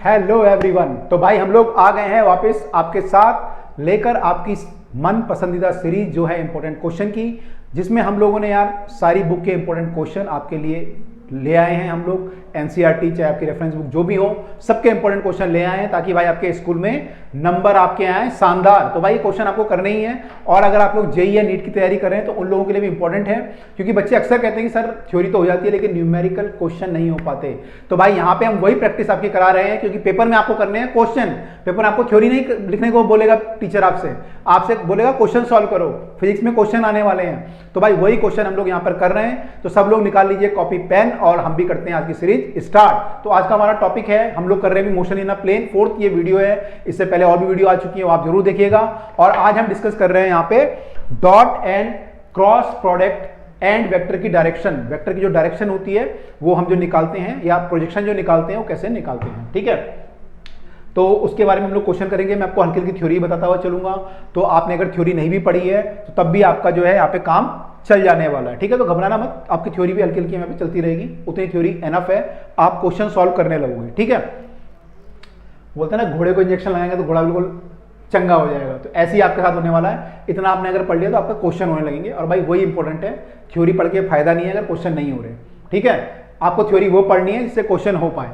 Hello everyone. तो भाई हम लोग आ गए हैं वापस आपके साथ लेकर आपकी मन पसंदीदा सीरीज जो है इंपॉर्टेंट क्वेश्चन की, जिसमें हम लोगों ने यार सारी बुक के इंपॉर्टेंट क्वेश्चन आपके लिए ले आए हैं। हम लोग एनसीईआरटी चाहे आपकी रेफरेंस बुक जो भी हो, सबके इंपॉर्टेंट क्वेश्चन ले आए हैं ताकि भाई आपके स्कूल में नंबर आपके आए शानदार। तो भाई क्वेश्चन आपको करने ही है, और अगर आप लोग जेईई या नीट की तैयारी कर रहे हैं तो उन लोगों के लिए भी इंपॉर्टेंट है, क्योंकि बच्चे अक्सर कहते हैं कि सर थ्योरी तो हो जाती है लेकिन न्यूमेरिकल क्वेश्चन नहीं हो पाते। तो भाई यहाँ पे हम वही प्रैक्टिस आपकी करा रहे हैं, क्योंकि पेपर में आपको करने हैं क्वेश्चन। पेपर में आपको थ्योरी नहीं लिखने को बोलेगा टीचर, आपसे बोलेगा क्वेश्चन सॉल्व करो। फिजिक्स में क्वेश्चन आने वाले हैं, तो भाई वही क्वेश्चन हम लोग यहाँ पर कर रहे हैं। तो सब लोग निकाल लीजिए कॉपी पेन, और हम भी करते हैं आज की सीरीज स्टार्ट। तो आज का हमारा टॉपिक है, हम लोग कर रहे हैं motion in a plane, 4th ये वीडियो है। इससे पहले और भी वीडियो आ चुकी है, वो आप जरूर देखिएगा। और आज हम डिस्कस कर रहे हैं यहाँ पे dot and cross product and vector की डायरेक्शन। वेक्टर की जो डायरेक्शन होती है वो हम जो निकालते हैं, या प्रोजेक्शन जो निकालते हैं वो कैसे निकालते हैं, ठीक है। तो उसके बारे में हम लोग क्वेश्चन करेंगे। मैं आपको हल्की हल्की थ्योरी बताता हुआ चलूंगा। तो आपने अगर थ्योरी नहीं भी पढ़ी है तो तब भी आपका जो है यहाँ पे काम चल जाने वाला है, ठीक है। तो घबराना मत, आपकी थ्योरी भी हल्की हल्की यहाँ पे चलती रहेगी, उतनी थ्योरी एनफ है, आप क्वेश्चन सॉल्व करने लगोगे, ठीक है। बोलते हैं ना घोड़े को इंजेक्शन लगाएंगे तो घोड़ा बिल्कुल चंगा हो जाएगा, तो ऐसे ही आपके साथ होने वाला है। इतना आपने अगर पढ़ लिया तो आपका क्वेश्चन होने लगेंगे। और भाई वही इंपॉर्टेंट है, थ्योरी पढ़ के फायदा नहीं है अगर क्वेश्चन नहीं हो रहे, ठीक है। आपको थ्योरी वो पढ़नी है जिससे क्वेश्चन हो पाए।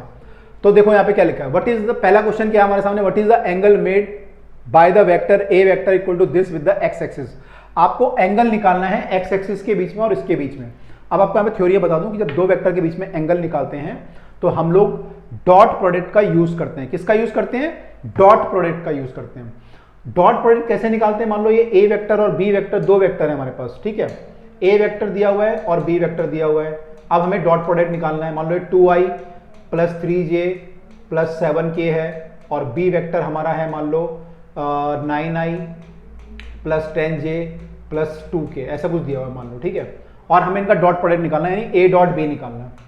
तो देखो यहाँ पे क्या लिखा है, व्हाट इज द, पहला क्वेश्चन क्या है हमारे सामने, what is the angle made by the vector A vector equal to this with the X axis. आपको एंगल निकालना है एक्स एक्सिस के बीच में और इसके बीच में। अब आपको यहाँ पे थ्योरी बता दूं कि जब दो वेक्टर के बीच में एंगल निकालते हैं तो हम लोग डॉट प्रोडक्ट का यूज करते हैं। किसका यूज करते हैं? डॉट प्रोडक्ट का यूज करते हैं। डॉट प्रोडक्ट कैसे निकालते हैं? मान लो ये ए वेक्टर और बी वेक्टर, दो वेक्टर है हमारे पास, ठीक है। ए वेक्टर दिया हुआ है और बी वेक्टर दिया हुआ है। अब हमें डॉट प्रोडक्ट निकालना है। मान लो 2i plus 3j plus 7k है, और बी वेक्टर हमारा है मान लो 9i plus 10j plus 2k, ऐसा कुछ दिया हुआ है मान लो, ठीक है। और हमें इनका डॉट प्रोडक्ट निकालना है, यानी a डॉट b निकालना है।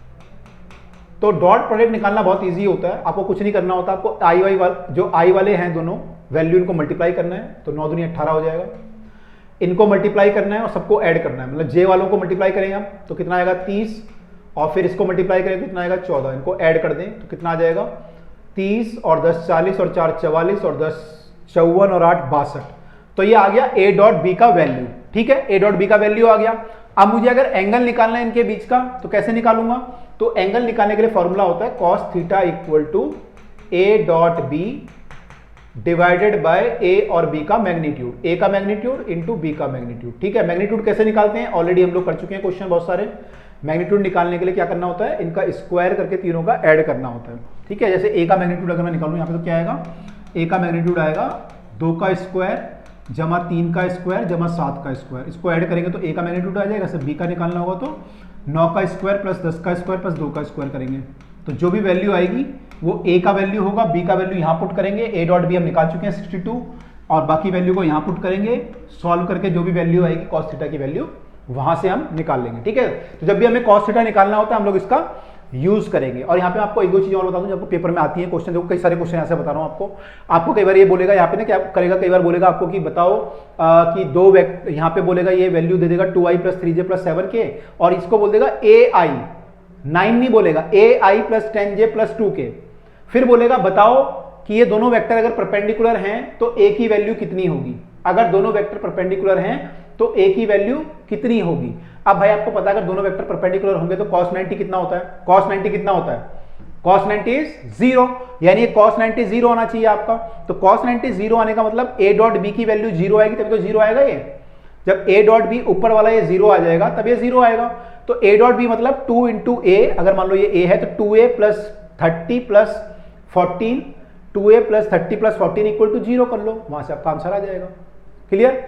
तो डॉट प्रोडक्ट निकालना बहुत इजी होता है, आपको कुछ नहीं करना होता। आपको जो i वाले हैं दोनों वैल्यू, इनको मल्टीप्लाई करना है, तो 9 दूनी 18 हो जाएगा। इनको मल्टीप्लाई करना है और सबको ऐड करना है, मतलब j वालों को मल्टीप्लाई करेंगे हम तो कितना आएगा 30, और फिर इसको मल्टीप्लाई करेंगे तो कितना आएगा 14। इनको ऐड कर दें तो कितना आ जाएगा 30 और 10 40 और 4 44 और 10 54 और 8 62। तो ये आ गया a डॉट बी का वैल्यू, ठीक है। a डॉट बी का वैल्यू आ गया। अब मुझे अगर एंगल निकालना है इनके बीच का, तो कैसे निकालूंगा? तो एंगल निकालने के लिए फॉर्मूला होता है cos theta equal to a dot B divided by a और b का मैग्नीट्यूड, a का मैग्नीट्यूड इंटू b का मैग्नीट्यूड, ठीक है। मैग्नीट्यूड कैसे निकालते हैं ऑलरेडी हम लोग कर चुके हैं क्वेश्चन बहुत सारे। मैग्नीट्यूड निकालने के लिए क्या करना होता है, इनका स्क्वायर करके तीनों का ऐड करना होता है, ठीक है। जैसे a का मैग्नीट्यूड अगर मैं निकालूं यहाँ पे तो क्या आएगा, a का मैग्नीट्यूड आएगा 2 का स्क्वायर जमा 3 का स्क्वायर जमा 7 का स्क्वायर। इसको ऐड करेंगे तो a का मैग्नीट्यूड आ जाएगा। बी का निकालना होगा तो 9 का स्क्वायर प्लस 10 का स्क्वायर प्लस 2 का स्क्वायर करेंगे, तो जो भी वैल्यू आएगी वो a का वैल्यू होगा, b का वैल्यू यहाँ पुट करेंगे, a डॉट बी हम निकाल चुके हैं 62, और बाकी वैल्यू को यहाँ पुट करेंगे। सॉल्व करके जो भी वैल्यू आएगी cos थीटा की वैल्यू वहां से हम निकाल लेंगे, ठीक है। तो जब भी हमें cos थीटा निकालना होता है हम लोग इसका यूज करेंगे। और यहाँ पे आपको एक दो चीजें और बता दूं जो आपको पेपर में आती है क्वेश्चन, देखो कई सारे क्वेश्चन ऐसे बता रहा हूँ आपको कई बार ये बोलेगा यहाँ पे ना, क्या करेगा, कई बार बोलेगा आपको कि बताओ कि दो वेक्टर, यहाँ पे बोलेगा ये वैल्यू दे देगा 2i plus 3j plus 7k, और इसको बोल देगा ai, 9 नहीं बोलेगा, ai plus 10j plus 2k। फिर बोलेगा बताओ कि ये दोनों वेक्टर अगर परपेंडिकुलर हैं तो a की वैल्यू कितनी होगी। अगर दोनों वेक्टर परपेंडिकुलर हैं तो a की वैल्यू कितनी होगी। अब भाई आपको पता है अगर दोनों वेक्टर परपेंडिकुलर होंगे तो cos 90 कितना होता है, cos 90 कितना होता है, cos 90 इज 0, यानी cos 90 0 होना चाहिए आपका। तो cos 90 0 आने का मतलब a डॉट b की वैल्यू 0 आएगी तभी तो 0 आएगा। ये जब a डॉट b ऊपर वाला ये 0 आ जाएगा तब ये 0 आएगा। तो a डॉट b मतलब 2 इंटू a, अगर मान लो ये a है तो 2a plus 30 plus 14, 2a plus 30 plus 14 equal to 0 कर लो, वहां से आपका आंसर आ जाएगा। क्लियर?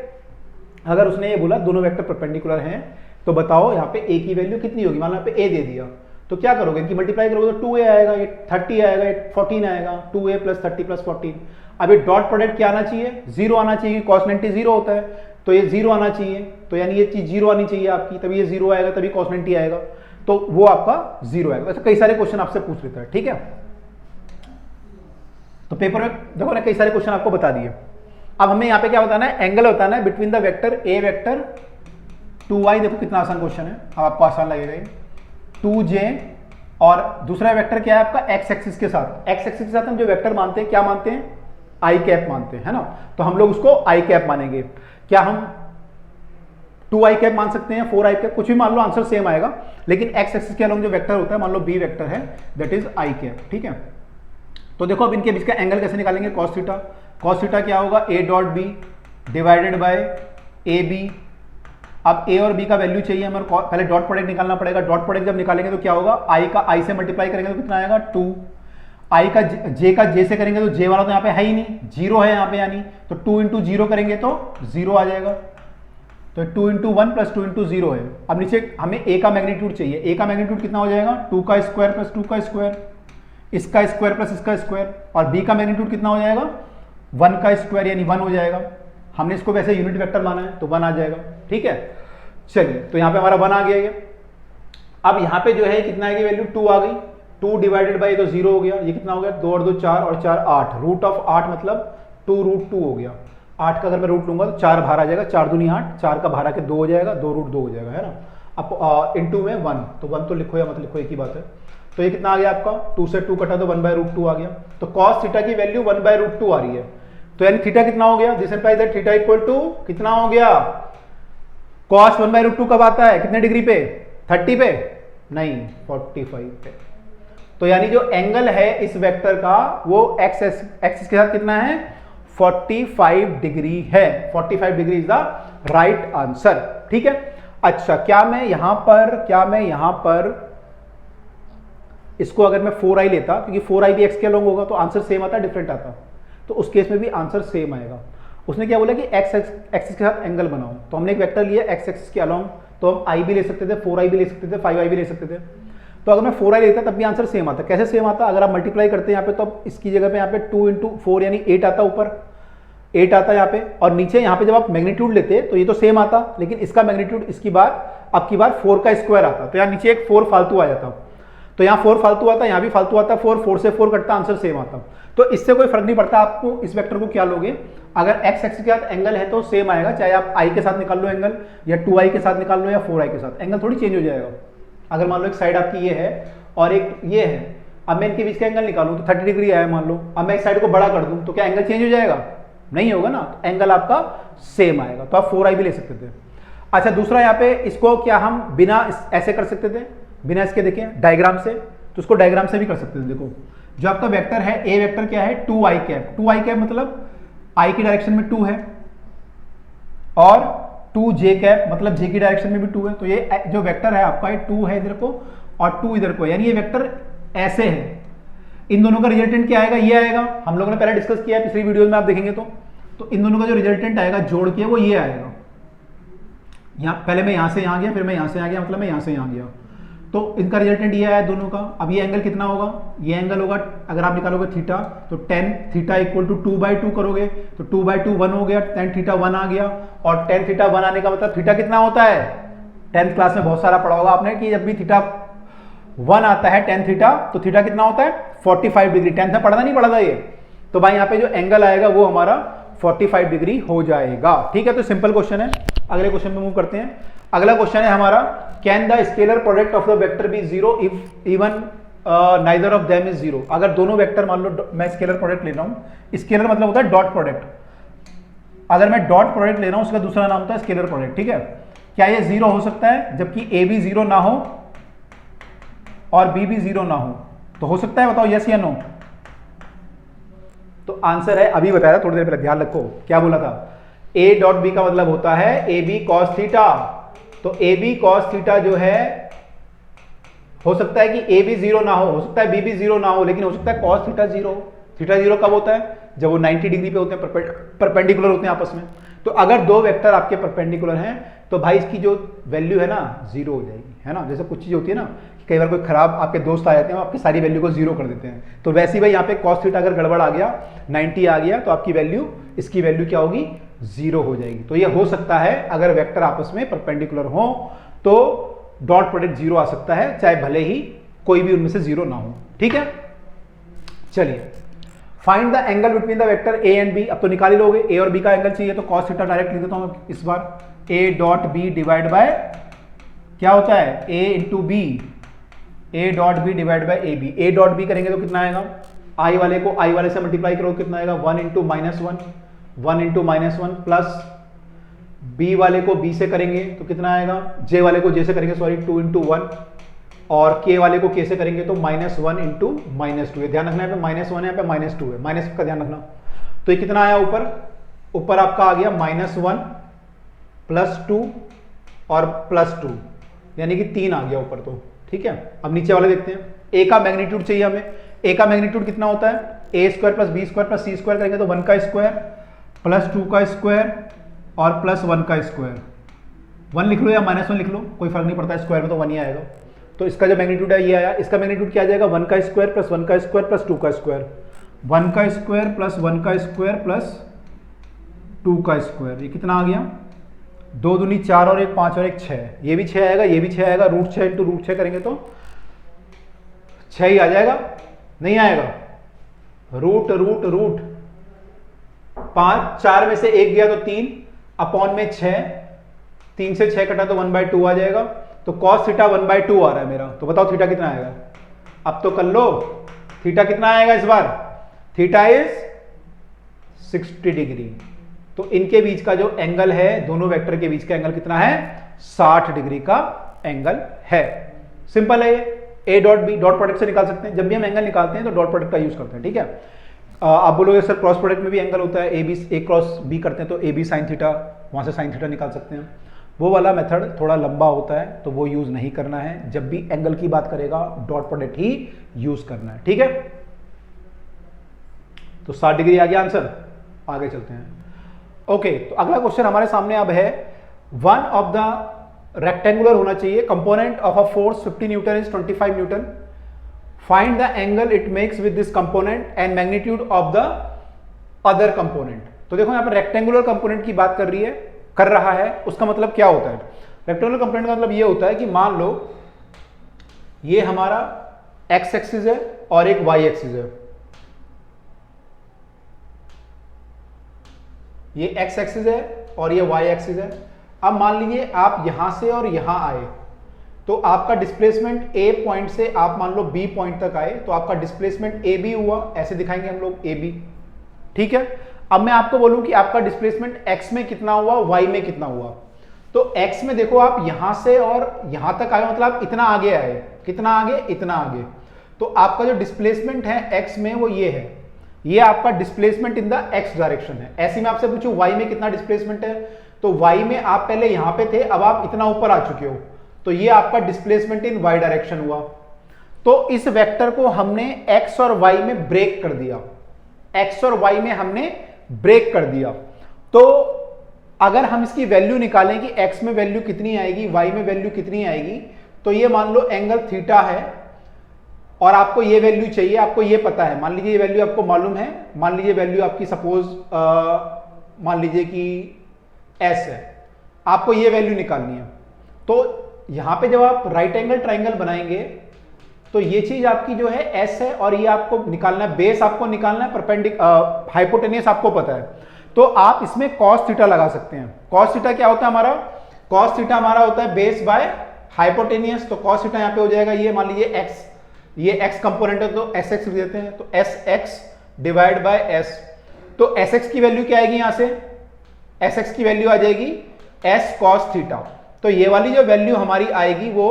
अगर उसने ये बोला दोनों वेक्टर परपेंडिकुलर हैं तो बताओ यहाँ पे a की वैल्यू कितनी होगी। मान लो यहाँ पे a दे दिया तो क्या करोगे, इनकी मल्टीप्लाई करोगे तो 2a आएगा, ये 30 आएगा, ये 14 आएगा, 2a प्लस 30 प्लस 14। अब ये डॉट प्रोडक्ट क्या आना चाहिए, 0 आना चाहिए, cos 90 0 होता है तो ये 0 आना चाहिए, तो यानी ये चीज 0 आनी चाहिए आपकी, तभी ये 0 आएगा, तभी cos 90 आएगा, तो वो आपका 0 आएगा। ऐसे कई सारे क्वेश्चन आपसे पूछ लेता है, ठीक है। तो पेपर में देखो ना कई सारे क्वेश्चन आपको बता दिए। अब हमें यहाँ पे क्या बताना है, एंगल बताना है between the vector a vector 2i, देखो कितना आसान क्वेश्चन है, अब आपको आसान लगेगा ये, 2j और दूसरा वेक्टर क्या है आपका एक्स एक्सिस के साथ। एक्स एक्सिस के साथ हम जो वेक्टर मानते हैं क्या मानते हैं, आई कैप मानते हैं, है ना। तो हम लोग उसको आई कैप मानेंगे। क्या हम 2 आई कैप मान सकते हैं, 4 आई कैप, कुछ भी मान लो, आंसर सेम आएगा। लेकिन एक्स एक्सिस के अलॉन्ग जो वेक्टर होता है, मान लो बी वेक्टर है, दैट इज आई कैप, ठीक है। तो देखो अब इनके बीच का एंगल कैसे निकालेंगे, कॉस थीटा। कॉस थीटा क्या होगा, A dot B divided by A B. अब ए और बी का वैल्यू चाहिए हमें, पहले डॉट प्रोडक्ट निकालना पड़ेगा। डॉट प्रोडक्ट जब निकालेंगे तो क्या होगा, आई का आई से मल्टीप्लाई करेंगे तो कितना आएगा 2, आई का जे का जे से करेंगे तो जे वाला तो यहाँ पे है ही नहीं, जीरो है यहाँ पे, यानी तो 2 इंटू जीरो करेंगे तो जीरो आ जाएगा। तो 2 इंटू 1 प्लस 2 इंटू जीरो है। अब नीचे हमें ए का मैग्नीट्यूड चाहिए। ए का मैग्नीट्यूड कितना हो जाएगा, 2 का स्क्वायर प्लस 2 का स्क्वायर, इसका स्क्वायर प्लस इसका स्क्वायर। और बी का मैग्नीट्यूड कितना हो जाएगा, 1 का स्क्वायर यानी 1 हो जाएगा। हमने इसको वैसे यूनिट वेक्टर माना है तो 1 आ जाएगा, ठीक है। चलिए तो यहाँ पे हमारा 1 आ गया ये। अब यहाँ पे जो है कितना आएगी वैल्यू, 2 आ गई। 2 डिवाइडेड बाई तो 0 हो गया, ये कितना हो गया, 2 और 2 4 और 4 8, रूट ऑफ 8 मतलब 2 रूट 2 हो गया। 8 का अगर मैं रूट लूंगा तो 4 बाहर आ जाएगा, 4 दूनी 8, 4 का बाहर आके 2 हो जाएगा, 2 रूट 2 हो जाएगा, है ना। अब इंटू में 1, तो 1 तो लिखो या मत लिखो एक ही बात है। तो ये कितना आ गया आपका, 2 से 2 कटा तो 1 बाय रूट 2 आ गया। तो कॉस थीटा की वैल्यू 1 बाय रूट 2 आ रही है। तो यानी थीटा कितना हो गया, this implies that theta equal to कितना हो गया, कॉस 1 बाय रूट 2 कब आता है, कितने डिग्री पे, 30 पे नहीं, 45 पे। तो यानी जो एंगल है इस वेक्टर का वो एक्स एक्सिस के साथ कितना है, 45 डिग्री है। 45 degree is the right answer, ठीक है। अच्छा, क्या मैं यहां पर इसको अगर मैं 4i लेता, क्योंकि 4i भी एक्स के अलॉन्ग होगा तो आंसर सेम आता, डिफरेंट आता, तो उस केस में भी आंसर सेम आएगा। उसने क्या बोला कि एक्स एक्सिस के साथ एंगल बनाओ, तो हमने एक वेक्टर लिया एक्स एक्सिस के अलॉन्ग, तो हम i भी ले सकते थे, 4i भी ले सकते थे, 5i भी ले सकते थे। तो अगर मैं 4i लेता तब भी आंसर सेम आता। कैसे सेम आता, अगर आप मल्टीप्लाई करते हैं यहाँ पे, तो अब इसकी जगह पे यहाँ पे 2 इंटू 4 यानी 8 आता, ऊपर 8 आता यहाँ पे, और नीचे यहाँ पे जब आप मैग्नीट्यूड लेते तो ये तो सेम आता, लेकिन इसका मैग्नीट्यूड इसकी बार अब की बार 4 का स्क्वायर आता, तो यहाँ नीचे एक 4 फालतू आ जाता। तो यहाँ 4 फालतू आता, यहाँ भी फालतू आता, 4 से 4 कटता, आंसर सेम आता। तो इससे कोई फर्क नहीं पड़ता आपको इस वेक्टर को क्या लोगे, अगर एक्स एक्सिस के साथ एंगल है तो सेम आएगा, चाहे आप आई के साथ निकाल लो एंगल, या 2i के साथ निकाल लो, या 4i के साथ, एंगल थोड़ी चेंज हो जाएगा। अगर मान लो एक साइड आपकी ये है और एक ये है, अब मैं इनके बीच का एंगल निकालूं तो 30 डिग्री आया मान लो, अब मैं इस साइड को बड़ा कर दूं तो क्या एंगल चेंज हो जाएगा, नहीं होगा ना, तो एंगल आपका सेम आएगा। तो आप 4i भी ले सकते थे। अच्छा, दूसरा यहाँ पे इसको क्या हम बिना ऐसे कर सकते थे, बिना इसके देखें डायग्राम से, तो उसको डायग्राम से भी कर सकते थे। देखो जो आपका वेक्टर है, ए वेक्टर क्या है, 2i कैप, 2i कैप मतलब i की डायरेक्शन में 2 है, और 2j कैप मतलब j की डायरेक्शन में भी 2 है। तो ये जो वेक्टर है आपका, ये 2 है इधर को और 2 इधर को, यानी ये वेक्टर ऐसे है। इन दोनों का रिजल्टेंट क्या आएगा, ये आएगा, हम लोगों ने पहले डिस्कस किया है पिछली वीडियो में, आप देखेंगे तो इन दोनों का जो रिजल्टेंट आएगा जोड़ के वो ये आएगा। यहाँ पहले मैं यहाँ से यहाँ गया, फिर मैं यहाँ से आ गया, मतलब मैं यहाँ से यहाँ गया, तो इनका रिजल्टेंट ये आया दोनों का। अब ये एंगल कितना होगा, ये एंगल होगा, अगर आप निकालोगे थीटा तो tan थीटा इक्वल टू 2/2 करोगे तो 2/2 1 हो गया, tan थीटा 1 आ गया, और tan थीटा 1 आने का मतलब थीटा कितना होता है, 10th क्लास में बहुत सारा पढ़ा होगा आपने कि जब भी थीटा 1 आता है tan थीटा, तो थीटा कितना होता है 45 डिग्री। 10th में पढ़ा नहीं पढ़ा था ये, तो भाई यहाँ पे जो एंगल आएगा वो हमारा 45 डिग्री हो जाएगा, ठीक है। तो सिंपल क्वेश्चन है। अगले क्वेश्चन में मूव करते हैं। अगला क्वेश्चन है हमारा, can the scalar product of the vector be zero if even neither of them is zero. अगर दोनों वेक्टर, मान लो मैं स्केलर प्रोडक्ट ले रहा हूं, स्केलर मतलब होता है डॉट प्रोडक्ट, अगर मैं डॉट प्रोडक्ट ले रहा हूं उसका दूसरा नाम होता है स्केलर प्रोडक्ट, ठीक है। क्या ये जीरो हो सकता है जबकि ए भी जीरो ना हो और बी भी जीरो ना हो, तो हो सकता है, बताओ यस या नो। तो आंसर है, अभी बताया था थोड़ी देर पहले, ध्यान रखो क्या बोला था, ए डॉट बी का मतलब होता है ए बी कॉस थीटा। तो ए बी कॉस थीटा जो है, हो सकता है कि ए भी जीरो ना हो सकता है बी भी जीरो ना हो, लेकिन हो सकता है cos theta zero. Theta zero कब होता है, जब वो 90 डिग्री पे होते हैं, परपेंडिकुलर होते हैं आपस में। तो अगर दो वेक्टर आपके परपेंडिकुलर हैं तो भाई इसकी जो वैल्यू है ना जीरो हो जाएगी, है ना। जैसे कुछ चीज होती है ना, कई बार कोई खराब आपके दोस्त आ जाते हैं, आपकी सारी वैल्यू को जीरो कर देते हैं, तो वैसे ही भाई यहाँ पे कॉस थीटा अगर गड़बड़ आ गया, 90 आ गया, तो आपकी वैल्यू, इसकी वैल्यू क्या होगी, जीरो हो जाएगी। तो ये हो सकता है अगर वेक्टर आपस में परपेंडिकुलर हो तो डॉट प्रोडक्ट जीरो आ सकता है, चाहे भले ही कोई भी उनमें से जीरो ना हो, ठीक है। चलिए, find the angle between the vector A and B. अब तो निकाल ही लोगे, ए और बी का एंगल चाहिए तो कॉस थीटा डायरेक्ट लिख देता हूं इस बार, A dot B divide by क्या होता है, A into B A dot B divide by A B. A dot B करेंगे तो कितना आएगा, आई वाले को आई वाले से मल्टीप्लाई करो कितना आएगा, 1 into minus one, 1 into minus one, plus B वाले को बी से करेंगे तो कितना आएगा, जे वाले को जे से करेंगे सॉरी 2 इंटू वन, और के वाले को के से करेंगे तो -1 इंटू -2 है। ध्यान रखना है -1 है, यहाँ पे -2 है, माइनस का ध्यान रखना। तो ये कितना आया ऊपर आपका आ गया -1 +2 और +2, यानी कि 3 आ गया ऊपर तो, ठीक है। अब नीचे वाले देखते हैं, ए का मैग्नीट्यूड चाहिए हमें। ए का मैग्नीट्यूड कितना होता है, a² + b² + c² करेंगे तो 1 का स्क्वायर प्लस 2 का स्क्वायर और +1 का स्क्वायर। 1 लिख लो या -1 लिख लो, कोई फर्क नहीं पड़ता, स्क्वायर में तो 1 ही आएगा। तो इसका जो मैग्नीट्यूड है ये आया। इसका मैग्नीट्यूड क्या आ जाएगा, 1 का स्क्वायर प्लस 1 का स्क्वायर प्लस 2 का स्क्वायर, 1 का स्क्वायर प्लस 1 का स्क्वायर प्लस 2 का स्क्वायर। ये कितना आ गया, 2 दूनी 4 और 1 5 और 1 6। ये भी 6 आएगा, ये भी 6 आएगा। √6 इंटू √6 करेंगे तो 6 ही आ जाएगा, नहीं आएगा। रूट 5, 4 में से 1 गया तो 3 अपॉन में 6, 3 से 6 कटा तो 1/2 आ जाएगा। तो cos थीटा 1/2 आ रहा है मेरा। तो बताओ थीटा कितना आएगा, अब तो कर लो, थीटा कितना आएगा इस बार, थीटा इज 60 डिग्री। तो इनके बीच का जो एंगल है, दोनों वेक्टर के बीच का एंगल कितना है, 60 डिग्री का एंगल है। सिंपल है ये। A dot B dot product से निकाल सकते हैं, जब भी हम एंगल निकालते हैं तो डॉट प्रोडक्ट का यूज करते हैं, ठीक है। आप बोलोगे सर क्रॉस प्रोडक्ट में भी एंगल होता है, ए क्रॉस बी करते हैं तो ए बी साइन थीटा, वहां से साइन थीटा निकाल सकते हैं। वो वाला मेथड थोड़ा लंबा होता है तो वो यूज नहीं करना है। जब भी एंगल की बात करेगा डॉट प्रोडक्ट ही यूज करना है, ठीक है। तो 60 डिग्री आ गया आंसर। आगे चलते हैं। ओके, तो अगला क्वेश्चन हमारे सामने अब है, वन ऑफ द रेक्टेंगुलर होना चाहिए, component of a force 50 Newton is 25 Newton, find the angle it makes with this component and magnitude of the other component. तो देखो यहाँ पर रेक्टेंगुलर कंपोनेंट की बात कर रहा है, उसका मतलब क्या होता है, रेक्टेंगुलर कंपोनेंट का मतलब ये होता है कि मान लो ये हमारा एक्स एक्सिस है और एक वाई एक्सिस है, ये एक्स एक्सिस है और ये वाई एक्सिस है। अब मान लीजिए आप यहां से और यहां आए तो आपका डिस्प्लेसमेंट ए पॉइंट से आप मान लो बी पॉइंट तक आए तो आपका डिस्प्लेसमेंट ए बी हुआ, ऐसे दिखाएंगे हम लोग ए बी, ठीक है। अब मैं आपको बोलूं कि आपका डिस्प्लेसमेंट एक्स में कितना हुआ, वाई में कितना हुआ। तो एक्स में देखो आप यहां से और यहां तक आए, मतलब आप इतना आगे आए, कितना आगे, इतना आगे। तो आपका जो डिस्प्लेसमेंट है एक्स में वो ये है, ये आपका displacement in the x direction है। ऐसे में आपसे पूछूं वाई में कितना डिस्प्लेसमेंट है, तो वाई में आप पहले यहां पे थे, अब आप इतना ऊपर आ चुके हो, तो ये आपका डिस्प्लेसमेंट इन वाई डायरेक्शन हुआ। तो इस वेक्टर को हमने एक्स और वाई में ब्रेक कर दिया, एक्स और वाई में हमने ब्रेक कर दिया। तो अगर हम इसकी वैल्यू निकालें कि एक्स में वैल्यू कितनी आएगी, वाई में वैल्यू कितनी आएगी, तो ये मान लो एंगल थीटा है और आपको ये वैल्यू चाहिए, आपको ये पता है, मान लीजिए ये वैल्यू आपको मालूम है, मान लीजिए वैल्यू आपकी सपोज मान लीजिए कि एस है, आपको ये वैल्यू निकालनी है। तो यहां पे जब आप राइट एंगल ट्राइंगल बनाएंगे तो ये चीज आपकी जो है एस है और ये आपको निकालना है, बेस आपको निकालना है, हाइपोटेनियस आपको पता है। तो आप इसमें कॉस थीटा लगा सकते हैं। कॉस थीटा क्या होता है हमारा, कॉस थीटा हमारा होता है बेस बाय हाइपोटेनियस। तो कॉस थीटा यहां पे हो जाएगा, ये मान लीजिए एक्स, ये एक्स कंपोनेंट है तो एस एक्स लिख देते हैं, तो S x divide by S. तो एस एक्स की वैल्यू क्या आएगी, यहां से एस एक्स की वैल्यू आ जाएगी एस कॉस थीटा। तो ये वाली जो वैल्यू हमारी आएगी वो,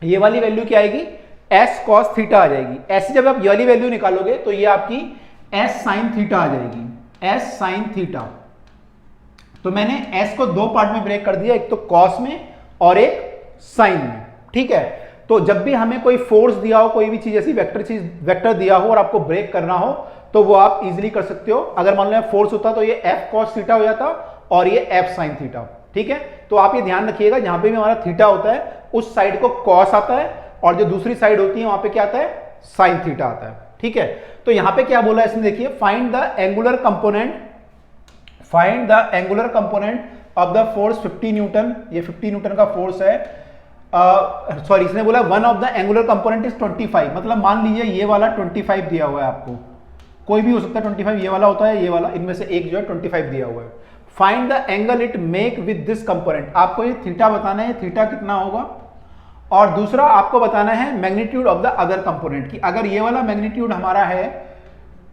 ये वाली वैल्यू क्या आएगी, एस कॉस थीटा आ जाएगी। ऐसे जब आप ये वाली वैल्यू निकालोगे तो ये आपकी एस साइन थीटा आ जाएगी, एस साइन थीटा। तो मैंने एस को दो पार्ट में ब्रेक कर दिया, एक तो कॉस में और एक साइन में, ठीक है। तो जब भी हमें कोई फोर्स दिया हो, कोई भी चीज ऐसी वेक्टर दिया हो और आपको ब्रेक करना हो तो वो आप इजीली कर सकते हो। अगर मान लो फोर्स होता तो ये एफ कॉस थीटा हो जाता और ये एफ साइन थीटा, ठीक है। तो आप ये ध्यान रखिएगा, जहां पे भी हमारा थीटा होता है उस साइड को कॉस आता है और जो दूसरी साइड होती है वहां पे क्या आता है, साइन थीटा आता है, ठीक है। तो यहां पे क्या बोला है इसने, देखिए find the angular component, find the angular component of the force 50 Newton. ये 50 न्यूटन का फोर्स है, सॉरी इसने बोला one of the angular component is 25, मतलब मान लीजिए ये वाला 25 दिया हुआ है आपको, कोई भी हो सकता है 25, ये वाला होता है, ये वाला, इनमें से एक जो है 25 दिया हुआ है। Find the angle it make with this component, आपको ये थीटा बताना है, थीटा कितना होगा और दूसरा आपको बताना है magnitude of the other component की, अगर ये वाला मैग्नीट्यूड हमारा है,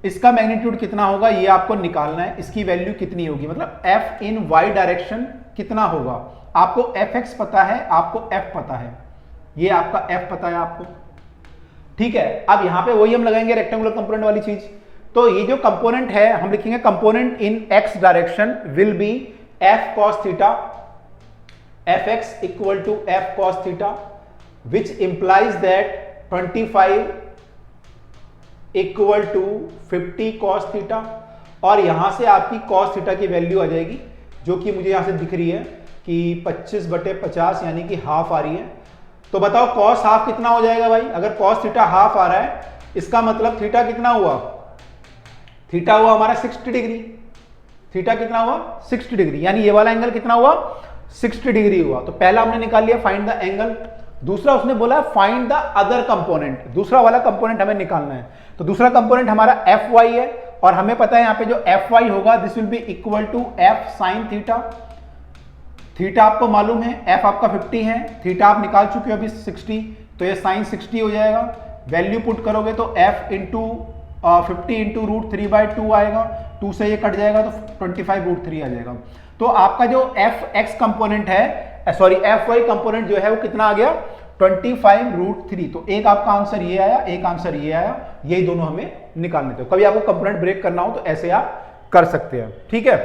इसका मैग्नीट्यूड कितना होगा ये आपको निकालना है, इसकी वैल्यू कितनी होगी, मतलब f इन y डायरेक्शन कितना होगा। आपको fx पता है, आपको f पता है, ये आपका f पता है आपको, ठीक है। अब यहां पे वही हम लगाएंगे रेक्टेंगुलर कंपोनेंट वाली चीज, तो ये जो कंपोनेंट है हम लिखेंगे component in x direction will be f cos theta, fx equal to f cos theta, which implies that 25 equal to 50 cos theta, और यहां से आपकी cos थीटा की वैल्यू आ जाएगी जो कि मुझे यहां से दिख रही है कि 25/50 यानी कि हाफ आ रही है। तो बताओ cos हाफ कितना हो जाएगा भाई, अगर cos थीटा हाफ आ रहा है इसका मतलब थीटा कितना हुआ, थीटा हुआ हमारा 60 डिग्री, थीटा कितना हुआ 60 डिग्री, यानी ये वाला एंगल कितना हुआ 60 डिग्री हुआ। तो पहला हमने निकाल लिया फाइंड द एंगल, दूसरा उसने बोला फाइंड द अदर कंपोनेंट, दूसरा वाला कंपोनेंट हमें निकालना है। तो दूसरा कंपोनेंट हमारा fy है और हमें पता है यहां पे जो fy होगा this will be equal to f sin theta, theta आपको मालूम है, f आपका 50 है, थीटा आप निकाल चुके हो अभी 60, तो ये sin 60 हो जाएगा, वैल्यू पुट करोगे तो f इंटू 50 इंटू √3/2 आएगा, 2 से ये कट जाएगा तो 25√3 आ जाएगा। तो आपका जो fx कंपोनेंट है, सॉरी fy कंपोनेंट जो है वो कितना आ गया 25√3। तो एक आपका आंसर ये आया, एक आंसर ये आया, यही दोनों हमें निकालने थे। कभी आपको कंपोनेंट ब्रेक करना हो तो ऐसे आप कर सकते हैं, ठीक है।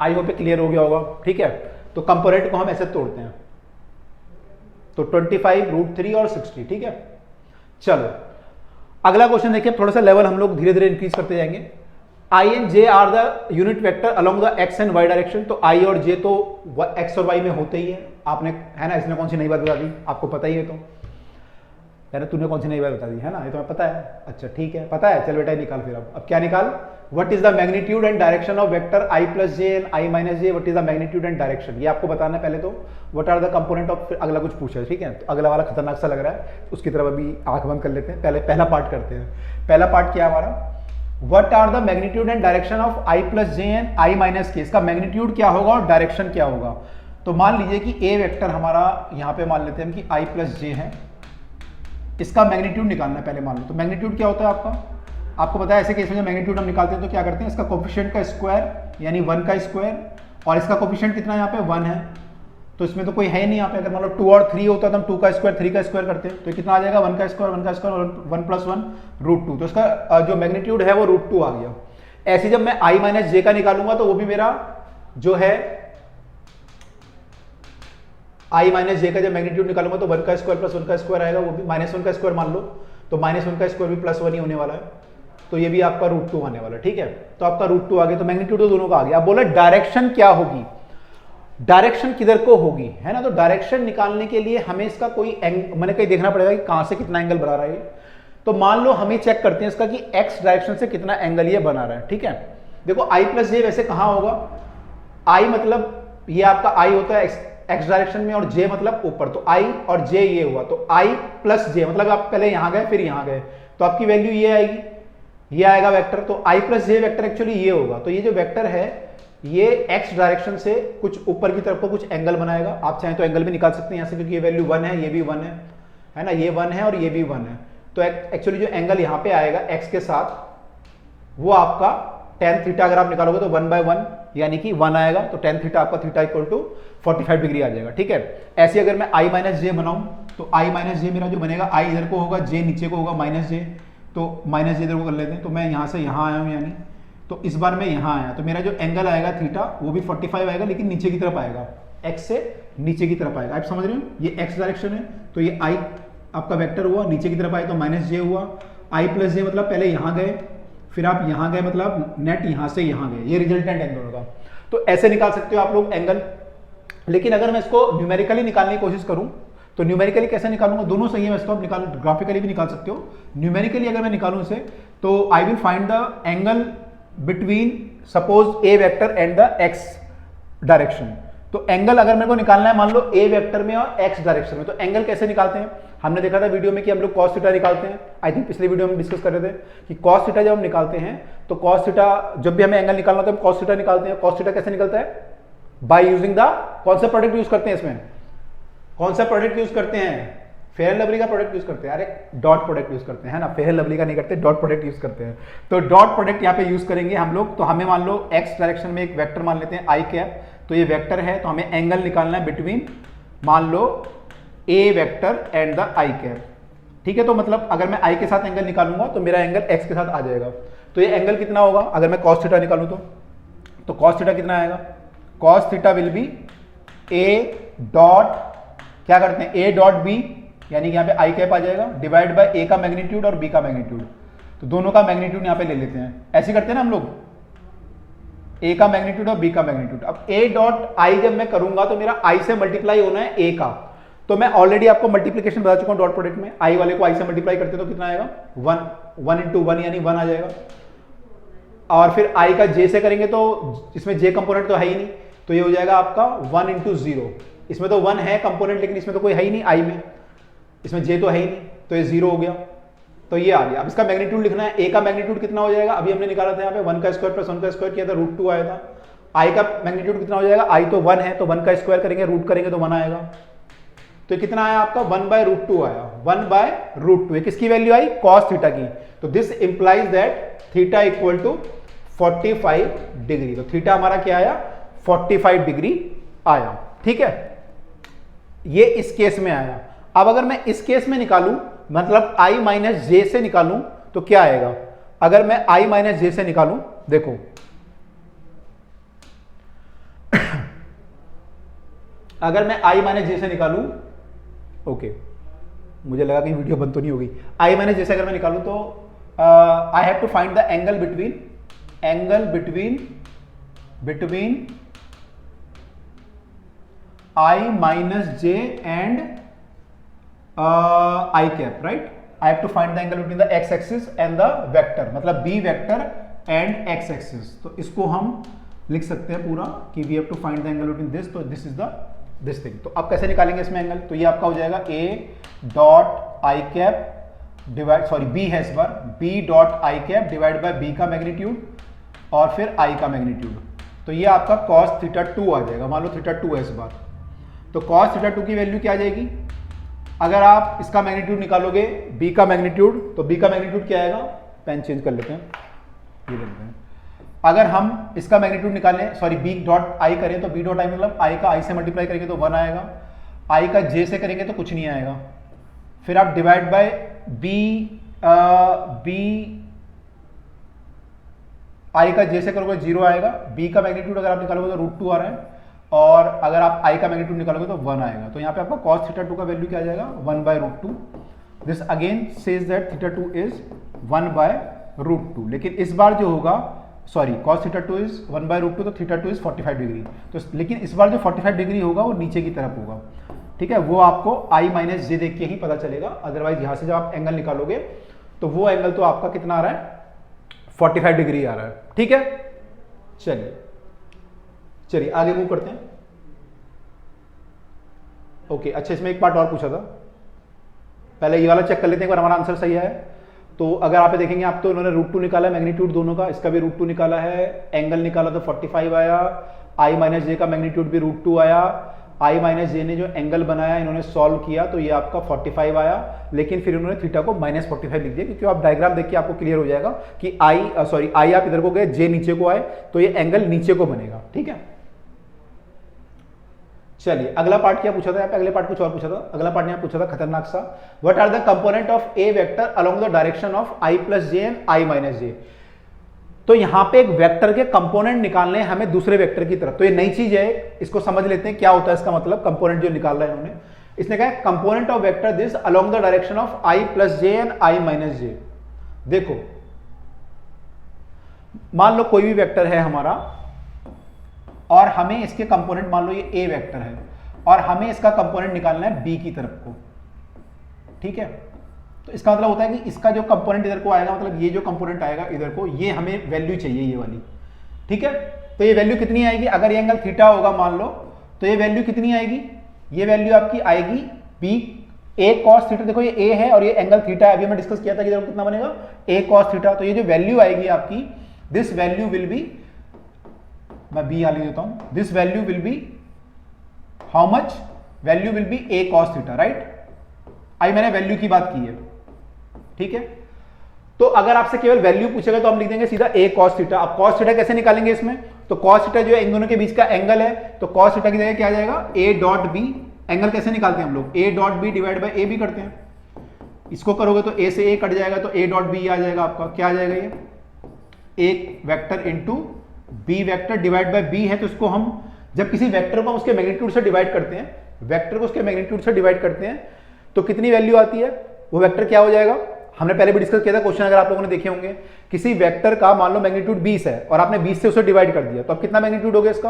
आई होप क्लियर हो गया होगा, ठीक है। तो कंपोनेंट को हम ऐसे तोड़ते हैं, तो 25√3 और 60, ठीक है। चलो अगला क्वेश्चन देखिए, थोड़ा सा लेवल हम लोग धीरे धीरे इंक्रीज करते जाएंगे। I and J are the unit vector along the x and y direction, तो I और J तो x और y में होते ही है, आपने है ना, इसने कौन सी नई बात बता दी, आपको पता ही है, तो है ना, तूने कौन सी नई बात बता दी है ना, ये तुम्हें पता है, अच्छा ठीक है पता है, चल बेटा निकाल फिर। अब क्या निकाल, what is the magnitude and direction of vector I plus J and I minus J, what is the magnitude and direction, ये आपको बताना है पहले। तो what are the component of, फिर अगला कुछ पूछा है, ठीक है। तो अगला वाला खतरनाक सा लग रहा है, उसकी तरफ अभी आंख बंद कर लेते हैं, पहले पहला पार्ट करते हैं। पहला पार्ट क्या हमारा, What are the magnitude and direction of I plus j and I minus k, इसका मैग्नीट्यूड क्या होगा और डायरेक्शन क्या होगा। तो मान लीजिए कि A वेक्टर हमारा यहाँ पे मान लेते हैं हम कि I plus j है, इसका मैग्नीट्यूड निकालना है पहले मान लो। तो मैग्नीट्यूड क्या होता है आपका, आपको पता है ऐसे केस में जब मैग्नीट्यूड हम निकालते हैं तो क्या करते हैं, इसका कोफिशिएंट का स्क्वायर यानी 1 का स्क्वायर, और इसका कोफिशिएंट कितना यहाँ पे 1 है, तो इसमें तो कोई है नहीं यहाँ पे। अगर मान लो 2 और 3 होता तो हम 2 का स्क्वायर 3 का स्क्वायर करते हैं, तो कितना आ जाएगा 1 का स्क्वायर 1 का स्क्वायर 1 + 1 √2, तो इसका जो मैग्नीट्यूड है वो √2 आ गया। ऐसे जब मैं I माइनस जे का निकालूंगा तो वो भी मेरा जो है I माइनस जे का जब मैग्नीट्यूड निकालूंगा तो 1 का स्क्वायर प्लस 1 का स्क्वायर आएगा, वो भी -1 का स्क्वायर मान लो, तो -1 का स्क्वायर भी +1 ही होने वाला है, तो ये भी आपका √2 आने वाला है, ठीक है। तो आपका √2 आ गया, तो मैग्नीट्यूड तो दोनों का आ गया। अब बोला डायरेक्शन क्या होगी, डायरेक्शन किधर को होगी, है ना। तो डायरेक्शन निकालने के लिए हमें इसका कोई मैंने कहीं देखना पड़ेगा कि कहां से कितना एंगल बना रहा है। तो मान लो हमें चेक करते हैं इसका कि x डायरेक्शन से कितना एंगल ये बना रहा है, ठीक है। देखो I प्लस जे वैसे कहां होगा, I मतलब ये आपका I होता है x डायरेक्शन में और j मतलब ऊपर, तो I और j ये हुआ, तो I प्लस j मतलब आप पहले यहां गए फिर यहां गए, तो आपकी वैल्यू ये आएगी, ये आएगा वेक्टर। तो I plus J vector actually ये होगा, तो ये जो वेक्टर है ये x डायरेक्शन से कुछ ऊपर की तरफ को कुछ एंगल बनाएगा। आप चाहें तो एंगल भी निकाल सकते हैं यहाँ से, क्योंकि ये वैल्यू 1 है, ये भी 1 है ना, ये 1 है और ये भी 1 है। तो एक्चुअली जो एंगल यहाँ पे आएगा x के साथ वो आपका tan थीटा, अगर आप निकालोगे तो 1/1 यानी कि 1 आएगा, तो tan थीटा आपका थीटा इक्वल टू 45 डिग्री आ जाएगा, ठीक है। ऐसे अगर मैं I माइनस जे बनाऊं तो I माइनस जे मेरा जो बनेगा, I इधर को होगा, j नीचे को होगा माइनस जे, तो माइनस जे इधर को कर लेते हैं। तो मैं यहाँ से यहाँ आया हूँ, यानी तो इस बार मैं यहाँ आया, तो मेरा जो एंगल आएगा थीटा वो भी 45 आएगा, लेकिन नीचे की तरफ आएगा, x से नीचे की तरफ आएगा। आप समझ रहे हो, ये x डायरेक्शन है, तो ये I आपका वेक्टर हुआ, नीचे की तरफ आए तो माइनस जे हुआ, I प्लस जे मतलब पहले यहाँ गए फिर आप यहाँ गए, मतलब नेट यहाँ से यहाँ गए, ये रिजल्टेंट एंगल होगा। तो ऐसे निकाल सकते हो आप लोग एंगल। लेकिन अगर मैं इसको न्यूमेरिकली निकालने की कोशिश करूँ तो न्यूमेरिकली कैसे निकालूंगा, दोनों सही है, इसको आप निकाल ग्राफिकली भी निकाल सकते हो। न्यूमेरिकली अगर मैं निकालूं इसे तो I will find the angle between suppose A vector and the x direction. तो एंगल अगर मेरे को निकालना है मान लो ए वेक्टर में और एक्स डायरेक्शन में, तो एंगल कैसे निकालते हैं, हमने देखा था वीडियो में कि हम लोग cos थीटा निकालते हैं। आई थिंक पिछले वीडियो में डिस्कस कर रहे थे कि cos थीटा जब हम निकालते हैं तो cos थीटा जब भी हमें एंगल निकालना होता है हम cos थीटा निकालते हैं। cos थीटा कैसे निकलता है, बाय यूजिंग द कौन सा प्रोडक्ट यूज करते हैं इसमें, कौन सा प्रोडक्ट यूज करते हैं? फेयर एंड लवली का प्रोडक्ट यूज करते हैं। अरे डॉट प्रोडक्ट यूज करते हैं ना, फेयर एंड लवली का नहीं करते, डॉट प्रोडक्ट यूज करते हैं। तो डॉट प्रोडक्ट यहाँ पे यूज करेंगे हम लोग। तो हमें मान लो एक्स डायरेक्शन में एक वेक्टर मान लेते हैं आई कैप, तो ये वेक्टर है, तो हमें एंगल निकालना है बिटवीन मान लो A vector and the I cap. ठीक है, तो मतलब अगर मैं आई के साथ एंगल निकालूंगा तो मेरा एंगल एक्स के साथ आ जाएगा। तो ये एंगल कितना होगा? अगर मैं कॉस थीटा निकालूं तो कॉस थीटा कितना आएगा? Cos theta will be A dot, क्या करते हैं, ए डॉट बी, यानी कि यहाँ पे आई कैप आ जाएगा, डिवाइड बाय ए का मैग्नीट्यूड और बी का मैग्नीट्यूड। तो दोनों का मैग्नीट्यूड यहाँ पे ले लेते हैं, ऐसे करते हैं ना हम लोग, ए का मैग्नीट्यूड और बी का मैग्नीट्यूड। अब ए डॉट आई जब मैं करूंगा तो मेरा आई से मल्टीप्लाई होना है ए का, तो मैं ऑलरेडी आपको मल्टीप्लीकेशन बता चुका हूं डॉट प्रोडक्ट में। आई वाले को आई से मल्टीप्लाई करते तो कितना आएगा? 1 इंटू 1 यानी 1 आ जाएगा। और फिर आई का जे से करेंगे तो इसमें जे कंपोनेंट तो है ही नहीं, तो ये हो जाएगा आपका 1 इंटू 0। इसमें तो 1 है कंपोनेंट, लेकिन इसमें तो कोई है ही नहीं आई में, इसमें जे तो है ही नहीं, तो ये 0 हो गया। तो ये आ गया। अब इसका मैग्नीट्यूड लिखना है, ए का मैग्नीट्यूड कितना हो जाएगा? अभी हमने निकाला था यहाँ पे 1 का स्क्वायर प्लस 1 का स्क्वायर किया था, √2 आया था। आई का मैग्नीट्यूड कितना हो जाएगा? आई तो 1 है, तो 1 का स्क्वायर करेंगे, रूट करेंगे तो 1 आएगा। तो कितना आया आपका? 1/√2 आया, 1/√2। ये किसकी वैल्यू आई? कॉस थीटा की। तो this implies that theta equal to 45 degree. तो थीटा हमारा क्या आया? 45 डिग्री आया। ठीक है, ये इस केस में आया। अब अगर मैं इस केस में निकालूं, मतलब i माइनस जे से निकालूं, तो क्या आएगा? अगर मैं i माइनस जे से निकालूं, देखो अगर मैं i माइनस जे से निकालूं, ओके, मुझे लगा कि वीडियो बंद तो नहीं होगी। i माइनस जे से अगर मैं निकालूं तो I have to find the angle between i minus J and I cap, right? I have to find the angle between the X axis and the vector, मतलब B vector and X axis. तो इसको हम लिख सकते हैं पूरा कि we have to find the angle between this, तो this is the this thing. तो आप कैसे निकालेंगे इसमें एंगल? तो ये आपका हो जाएगा A dot I cap divide, sorry B है इस बार, B dot I cap divide by B का मैग्नीट्यूड और फिर आई का मैग्नीट्यूड। तो ये आपका cos थीटा 2 आ जाएगा। मान लो थीटा 2 है इस बार, तो cos थीटा 2 की वैल्यू क्या आ जाएगी? अगर आप इसका मैग्नीट्यूड निकालोगे b का मैग्नीट्यूड, तो b का मैग्नीट्यूड क्या आएगा? पेन चेंज कर लेते हैं, ये लेते हैं। अगर हम इसका मैग्नीट्यूड निकालें, सॉरी b डॉट i करें, तो b डॉट i मतलब i का i से मल्टीप्लाई करेंगे तो 1 आएगा, i का j से करेंगे तो कुछ नहीं आएगा। फिर आप डिवाइड बाय b i का j से करोगे 0 आएगा, b का मैग्नीट्यूड अगर आप निकालोगे तो √2 आ रहा है, और अगर आप i का मैग्नीट्यूड निकालोगे तो 1 आएगा। तो यहाँ पे आपका cos थीटा 2 का वैल्यू क्या आ जाएगा? 1/√2। This again says that theta 2 is 1/√2। लेकिन इस बार जो होगा, सॉरी, cos थीटा 2 इज 1/√2, तो थीटा 2 इज 45 डिग्री। तो लेकिन इस बार जो 45 डिग्री होगा वो नीचे की तरफ होगा। ठीक है, वो आपको i माइनस जे देख के ही पता चलेगा। अदरवाइज यहाँ से जब आप एंगल निकालोगे तो वो एंगल तो आपका कितना आ रहा है? 45 डिग्री आ रहा है। ठीक है, चलिए आगे मूव करते हैं। ओके, अच्छा, इसमें एक पार्ट और पूछा था, पहले ये वाला चेक कर लेते हैं एक बार हमारा आंसर सही है। तो अगर आप देखेंगे, आप तो इन्होंने √2 निकाला है मैग्नीट्यूड दोनों का, इसका भी √2 निकाला है, एंगल निकाला तो 45 आया, i माइनस जे का मैग्नीट्यूड भी √2 आया, i माइनस जे ने जो एंगल बनाया इन्होंने सॉल्व किया तो ये आपका 45 आया, लेकिन फिर इन्होंने थीटा को -45 लिख दिया, क्योंकि आप डायग्राम देख के आपको क्लियर हो जाएगा कि i आप इधर को गए, जे नीचे को आए, तो ये एंगल नीचे को बनेगा। ठीक है, चलिए अगला पार्ट क्या पूछा था यहाँ पे? अगले पार्ट कुछ और पूछा था। अगला पार्ट यहाँ पूछा था खतरनाक सा, what are the component of A vector along the direction of i plus J and i minus J. तो यहाँ पे एक वेक्टर के कंपोनेंट निकालने हैं हमें दूसरे वेक्टर की तरफ। तो ये नई चीज है, इसको समझ लेते हैं क्या होता है इसका मतलब। कंपोनेंट जो निकाल रहा है इन्होंने, इसने कहा component of vector this along the direction of i plus J and i minus J. देखो, मान लो कोई भी वेक्टर है हमारा और हमें इसके कंपोनेंट, मान लो ये ए वेक्टर है और हमें इसका कंपोनेंट निकालना है बी की तरफ को। ठीक है, तो इसका मतलब होता है कि इसका जो कंपोनेंट इधर को आएगा, मतलब ये जो कंपोनेंट आएगा इधर को, ये हमें वैल्यू चाहिए ये वाली। ठीक है, तो ये वैल्यू कितनी आएगी? अगर ये एंगल थीटा होगा मान लो, तो ये वैल्यू कितनी आएगी? ये वैल्यू आपकी आएगी बी ए कॉस थीटा। देखो ये ए है और ये एंगल थीटा है, अभी हमने डिस्कस किया था कि इधर कितना बनेगा? ए कॉस थीटा। तो ये जो वैल्यू आएगी आपकी, दिस वैल्यू विल बी, मैं बी आ देता हूं, this value will be how much? Value will be A cos theta, right. अभी मैंने वैल्यू की बात की है, ठीक है। तो अगर आपसे केवल वैल्यू पूछेगा तो हम लिख देंगे सीधा ए कॉस थीटा। अब कॉस थीटा कैसे निकालेंगे इसमें, तो कॉस थीटा जो है इन दोनों के बीच का एंगल है, तो कॉस थीटा की जगह क्या आ जाएगा, ए डॉट बी। एंगल कैसे निकालते हैं हम लोग, A dot B divide by A B करते हैं। इसको करोगे तो ए से ए कट जाएगा, तो ए डॉट बी आ जाएगा आपका, क्या आ जाएगा ये, एक vector into B vector divide by B है। तो इसको हम जब किसी वेक्टर को हम उसके मैग्नीट्यूड से डिवाइड करते हैं, वेक्टर को उसके मैग्नीट्यूड से डिवाइड करते हैं, तो कितनी वैल्यू आती है, वो वेक्टर क्या हो जाएगा। हमने पहले भी डिस्कस किया था क्वेश्चन, अगर आप लोगों ने देखे होंगे, किसी वेक्टर का मान लो मैग्नीट्यूड 20 है और आपने 20 से उसे डिवाइड कर दिया, तो अब कितना मैग्नीट्यूड हो गया इसका,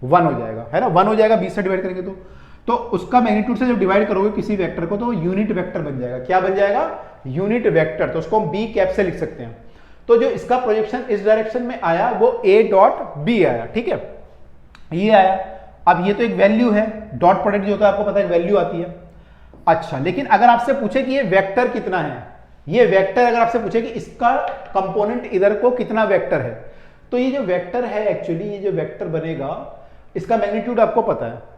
1 हो जाएगा, है ना, 1 हो जाएगा 20 से डिवाइड करेंगे तो उसका मैग्नीट्यूड से जब डिवाइड करोगे किसी वेक्टर को, तो यूनिट वेक्टर बन जाएगा। क्या बन जाएगा, यूनिट वेक्टर। तो उसको हम बी कैप से लिख सकते हैं। तो जो इसका प्रोजेक्शन इस डायरेक्शन में आया वो ए डॉट बी आया, ठीक है, ये आया। अब ये तो एक वैल्यू है, डॉट प्रोडक्ट जो होता है आपको पता है वैल्यू आती है। अच्छा, लेकिन अगर आपसे पूछे कि ये वेक्टर कितना है, ये वेक्टर अगर आपसे पूछे कि इसका कंपोनेंट इधर को कितना वेक्टर है, तो ये जो वेक्टर है एक्चुअली, ये जो वेक्टर बनेगा इसका मैग्नीट्यूड आपको पता है,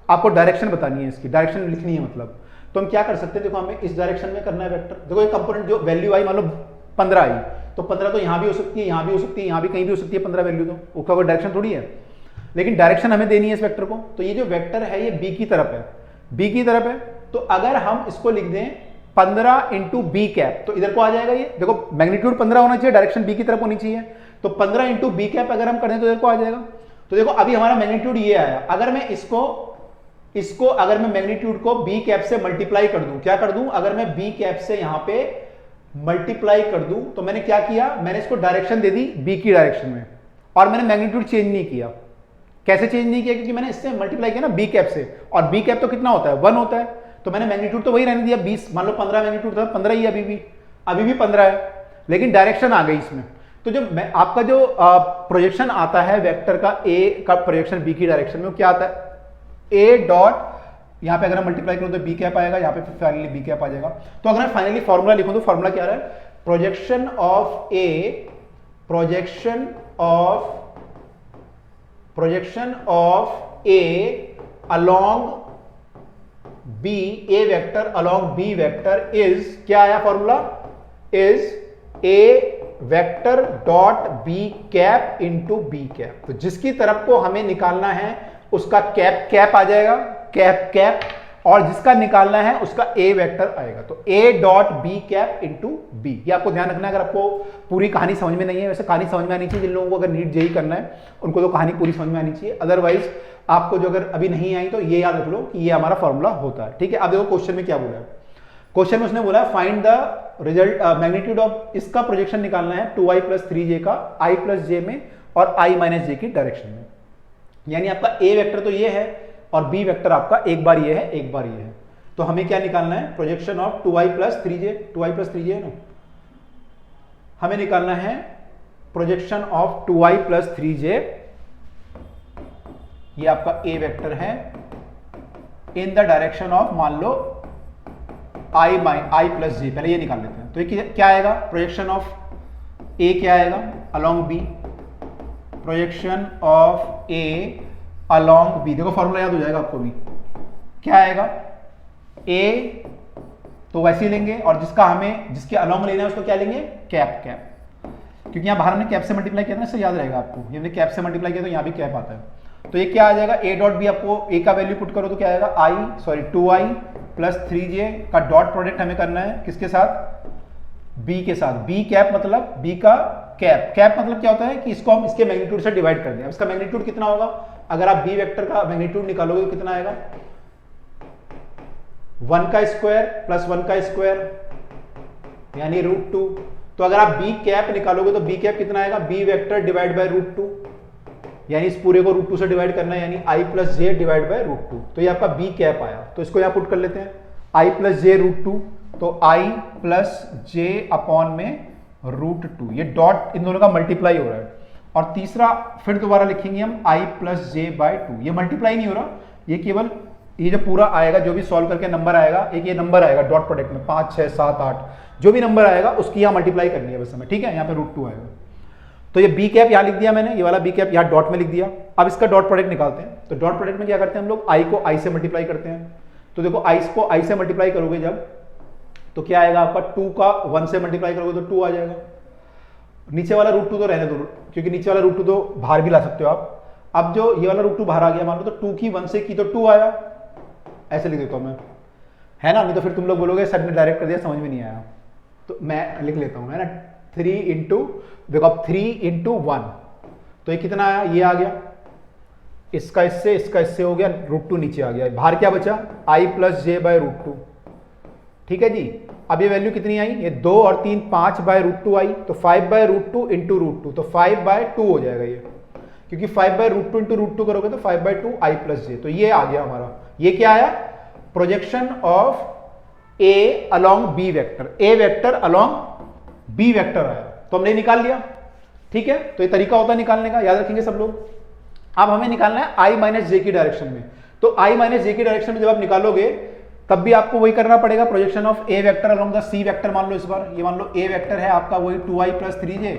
आपको डायरेक्शन बतानी है, इसकी डायरेक्शन लिखनी है मतलब। तो हम क्या कर सकते हैं, देखो हमें इस डायरेक्शन में करना है वेक्टर। देखो ये कंपोनेंट जो वैल्यू आई मान लो 15 आई, तो 15 तो यहां भी हो सकती है, यहां भी हो सकती है, यहां भी कहीं भी हो सकती है 15 वैल्यू, तो उसका कोई डायरेक्शन थोड़ी है, लेकिन डायरेक्शन हमें देनी है इस वेक्टर को। तो ये जो वेक्टर है ये बी की तरफ है, बी की तरफ है। तो अगर हम इसको लिख दें 15 इंटू बी कैप, तो इधर को आ जाएगा ये, देखो मैग्नीट्यूड 15 होना चाहिए, डायरेक्शन बी की तरफ होनी चाहिए, तो 15 इंटू बी कैप अगर हम कर दें तो इधर को आ जाएगा। तो देखो अभी हमारा मैग्नीट्यूड ये आया, अगर मैं इसको अगर मैं मैग्नीट्यूड को बी कैप से मल्टीप्लाई कर दूं, क्या कर दूं, अगर मैं बी कैप से यहां पे मल्टीप्लाई कर दूं, तो मैंने क्या किया, मैंने इसको डायरेक्शन दे दी बी की डायरेक्शन में, और मैंने मैग्नीट्यूड चेंज नहीं किया। कैसे चेंज नहीं किया, क्योंकि मैंने इससे मल्टीप्लाई किया ना बी कैप से, और बी कैप तो कितना होता है, 1 होता है, तो मैंने मैग्नीट्यूड तो वही रहने दिया 20, मान लो 15 मैग्नीट्यूड था, 15 ही अभी भी 15 है, लेकिन डायरेक्शन आ गई इसमें। तो जो आपका जो प्रोजेक्शन आता है वेक्टर का, ए का प्रोजेक्शन बी की डायरेक्शन में, वो क्या आता है, ए डॉट, यहां पे अगर हम मल्टीप्लाई करूं तो बी कैप आएगा, यहां पे फाइनली बी कैप आ जाएगा। तो अगर मैं फाइनली फॉर्मूला लिखूं तो फॉर्मूला क्या है, projection of A along B, A vector along B vector is, क्या आया formula, is A vector dot B cap into B cap. तो जिसकी तरफ को हमें निकालना है उसका कैप आ जाएगा, कैप, और जिसका निकालना है उसका ए वेक्टर आएगा। तो A dot B cap into B, ये आपको ध्यान रखना है। अगर आपको पूरी कहानी समझ में नहीं है, वैसे कहानी समझ में आनी चाहिए, जिन लोगों को अगर नीट जेई करना है उनको तो कहानी पूरी समझ में आनी चाहिए, अदरवाइज आपको जो अगर अभी नहीं आई तो ये याद रख लो कि ये हमारा फॉर्मूला होता है, ठीक है। अब देखो क्वेश्चन में क्या बोला है, क्वेश्चन में उसने बोला find the result magnitude of, इसका प्रोजेक्शन निकालना है 2i + 3j का i + j में और i - j की डायरेक्शन में। यानी आपका ए वेक्टर तो ये है और बी वेक्टर आपका एक बार ये है, एक बार ये है। तो हमें क्या निकालना है, projection of 2i + 3j, 2i + 3j है ना, हमें निकालना है प्रोजेक्शन ऑफ 2i + 3j, ये आपका ए वेक्टर है, इन द डायरेक्शन ऑफ मान लो i + j, पहले ये निकाल लेते हैं। तो ये क्या आएगा, प्रोजेक्शन ऑफ ए क्या आएगा, along B, projection of A along B, देखो फॉर्मूला याद हो जाएगा आपको भी, क्या आएगा, ए तो वैसे ही लेंगे, और जिसके अलोंग लेना है उसको क्या लेंगे, कैप, क्योंकि यहां बाहर हमने कैप से मल्टीप्लाई किया था ना, इससे याद रहेगा आपको, ये हमने कैप से मल्टीप्लाई किया तो यहां भी कैप आता है। तो ये क्या आ जाएगा, ए डॉट बी, आपको ए का वैल्यू पुट करो तो क्या आएगा, 2i + 3j का डॉट प्रोडक्ट हमें करना है किसके साथ, बी के साथ, बी कैप मतलब बी का कैप मतलब क्या होता है कि इसको हम इसके मैग्नीट्यूड से डिवाइड कर दें। अब इसका मैग्नीट्यूड कितना होगा, अगर आप बी वेक्टर का मैग्नीट्यूड निकालोगे तो कितना आएगा, 1 का स्क्वायर + 1 का स्क्वायर यानी √2। तो अगर आप बी कैप निकालोगे तो बी कैप कितना आएगा, बी वेक्टर डिवाइड बाय √2, यानी इस पूरे को √2 से डिवाइड करना है, यानी i + j डिवाइड बाय √2। तो ये आपका बी कैप आया, तो इसको यहां पुट कर लेते हैं, i + j √2, तो i + j अपॉन में √2, ये डॉट इन दोनों का मल्टीप्लाई हो रहा है। और तीसरा फिर दोबारा लिखेंगे हम i + j/2, ये मल्टीप्लाई नहीं हो रहा, ये केवल ये जो पूरा आएगा, जो भी सॉल्व करके नंबर आएगा, एक ये नंबर आएगा डॉट प्रोडक्ट में 5, 6, 7, 8 जो भी नंबर आएगा उसकी यहाँ मल्टीप्लाई करनी है बस हमें, ठीक है, यहाँ पे √2 आएगा। तो ये बी कैप यहाँ लिख दिया मैंने, ये वाला बी कैप यहाँ डॉट में लिख दिया। अब इसका डॉट प्रोडक्ट निकालते हैं। तो डॉट प्रोडक्ट में क्या करते हैं हम लोग, आई को आई से मल्टीप्लाई करते हैं। तो देखो आई को आई से मल्टीप्लाई करोगे जब, तो क्या आएगा आपका 2 का 1 से मल्टीप्लाई करोगे तो 2 आ जाएगा। नीचे वाला √2 तो रहने दो, क्योंकि नीचे वाला √2 तो बाहर भी ला सकते हो आप। अब जो ये वाला √2 बाहर आ गया मान लो, तो 2 की 1 से की तो 2 आया, ऐसे लिख देता हूं मैं, है ना। नहीं तो फिर तुम लोग बोलोगे सर ने डायरेक्ट कर दिया, समझ में नहीं आया। तो मैं लिख लेता हूं, है ना। 3 इंटू, देखो अब 3 इंटू 1, तो ये कितना आया, ये आ गया। इसका इससे हो गया, √2 नीचे आ गया। बाहर क्या बचा, i प्लस जे बाय √2। ठीक है जी। अब ये वैल्यू कितनी आई, ये 2 और 3 5 बाय √2 आई, तो 5 बाय √2 इंटू √2, तो 5 बाय 2 हो जाएगा ये, क्योंकि 5 बाय √2 इंटू √2 करोगे तो 5 बाय 2 i प्लस जे। तो ये आ गया हमारा, ये क्या आया, projection of A along B vector, A vector along B vector आया, तो हमने निकाल लिया। ठीक है, तो ये तरीका होता है निकालने का, याद रखेंगे सब लोग। अब हमें निकालना है i माइनस जे की डायरेक्शन में। तो i माइनस जे की डायरेक्शन में जब आप निकालोगे तब भी आपको वही करना पड़ेगा, projection of A vector along the C vector. मान लो इस बार ये मान लो ए वेक्टर है आपका वही 2i प्लस 3j,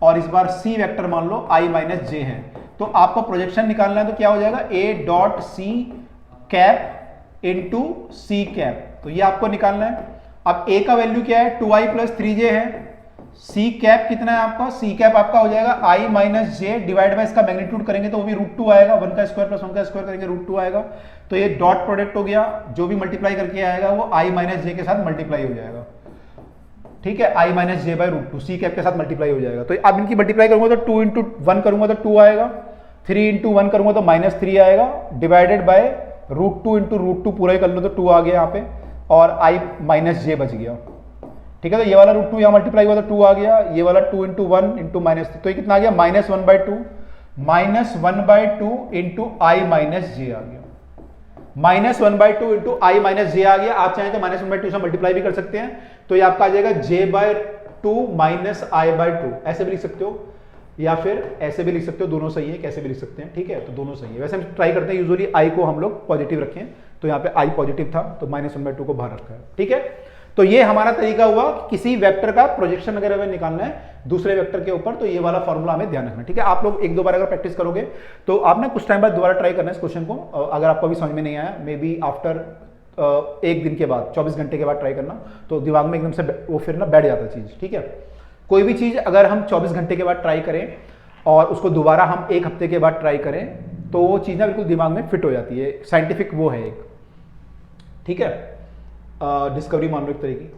और इस बार सी वेक्टर मान लो i माइनस जे है। तो आपको प्रोजेक्शन निकालना है, तो क्या हो जाएगा, a dot C cap into C cap, तो ये आपको निकालना है। अब a का वैल्यू क्या है, 2i प्लस 3j है। सी कैप कितना है आपका, सी कैप आपका हो जाएगा i minus J divide by इसका मैग्नीट्यूड करेंगे तो वो भी √2 आएगा, 1 का स्क्वायर प्लस 1 का स्क्वायर करेंगे √2 आएगा। तो ये डॉट प्रोडक्ट हो गया, जो भी मल्टीप्लाई करके आएगा वो i माइनस जे के साथ मल्टीप्लाई हो जाएगा। ठीक है, i minus J by √2 C cap के साथ मल्टीप्लाई हो जाएगा। तो अब इनकी मल्टीप्लाई करूंगा तो 2 इंटू 1 करूंगा तो 2 आएगा, 3 इंटू 1 करूंगा तो -3 आएगा, डिवाइडेड बाय √2 इंटू √2 पूरा ही कर लो तो 2 आ गया यहाँ पे, और i माइनस जे बच गया। ठीक है, तो ये वाला √2 यहाँ मल्टीप्लाई हुआ तो 2 आ गया, ये वाला 2 इंटू 1 इंटू -3, तो ये कितना आ गया, -1/2, -1/2 इंटू i माइनस जे आ गया, -1/2 इंटू i माइनस जे आ गया। आप चाहें तो -1/2 से मल्टीप्लाई भी कर सकते हैं, तो ये आपका आ जाएगा j/2 माइनस i/2, ऐसे भी लिख सकते हो या फिर ऐसे भी लिख सकते हो, दोनों सही है, कैसे भी लिख सकते हैं। ठीक है, तो दोनों सही है। वैसे हम ट्राई करते हैं यूजुअली i को हम लोग पॉजिटिव रखें, तो यहाँ पे i पॉजिटिव था तो -1/2 को बाहर रखा है। ठीक है, तो ये हमारा तरीका हुआ कि किसी वेक्टर का प्रोजेक्शन अगर हमें निकालना है दूसरे वेक्टर के ऊपर, तो ये वाला फॉर्मूला हमें ध्यान रखना है। ठीक है, आप लोग 1-2 बार अगर प्रैक्टिस करोगे तो आप ना कुछ टाइम बाद दोबारा ट्राई करना है इस क्वेश्चन को, अगर आपको भी समझ में नहीं आया, मे बी आफ्टर 1 दिन के बाद, 24 घंटे के बाद ट्राई करना, तो दिमाग में एकदम से वो फिर ना बैठ जाता है चीज। ठीक है, कोई भी चीज अगर हम 24 घंटे के बाद ट्राई करें और उसको दोबारा हम 1 हफ्ते के बाद ट्राई करें, तो वो चीज ना बिल्कुल दिमाग में फिट हो जाती है। साइंटिफिक वो है एक, ठीक है, डिस्कवरी मान लो एक तरह की।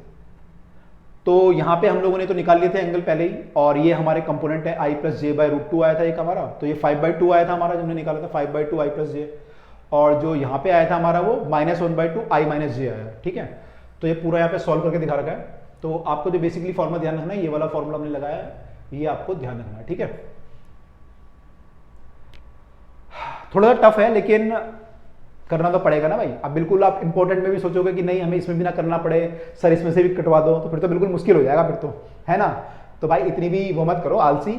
तो यहाँ पे हम लोगों ने तो निकाल लिए थे एंगल पहले ही, और ये हमारे कंपोनेंट है i प्लस जे बाय √2 आया था एक हमारा, तो ये 5/2 आया था हमारा जब हमने निकाला था, 5/2 i प्लस जे, और जो यहाँ पे आया था हमारा वो -1/2 i माइनस जे आया। ठीक है, तो ये पूरा यहाँ पे सॉल्व करके दिखा रखा है। तो आपको जो बेसिकली फॉर्मूला ध्यान रखना है, ये वाला फॉर्मूला हमने लगाया है, ये आपको ध्यान रखना है। ठीक है, थोड़ा सा टफ है लेकिन करना तो पड़ेगा ना भाई। अब बिल्कुल आप इंपॉर्टेंट में भी सोचोगे कि नहीं हमें इसमें भी ना करना पड़े, सर इसमें से भी कटवा दो, तो फिर तो बिल्कुल मुश्किल हो जाएगा फिर तो, है ना। तो भाई इतनी भी वो मत करो, आलसी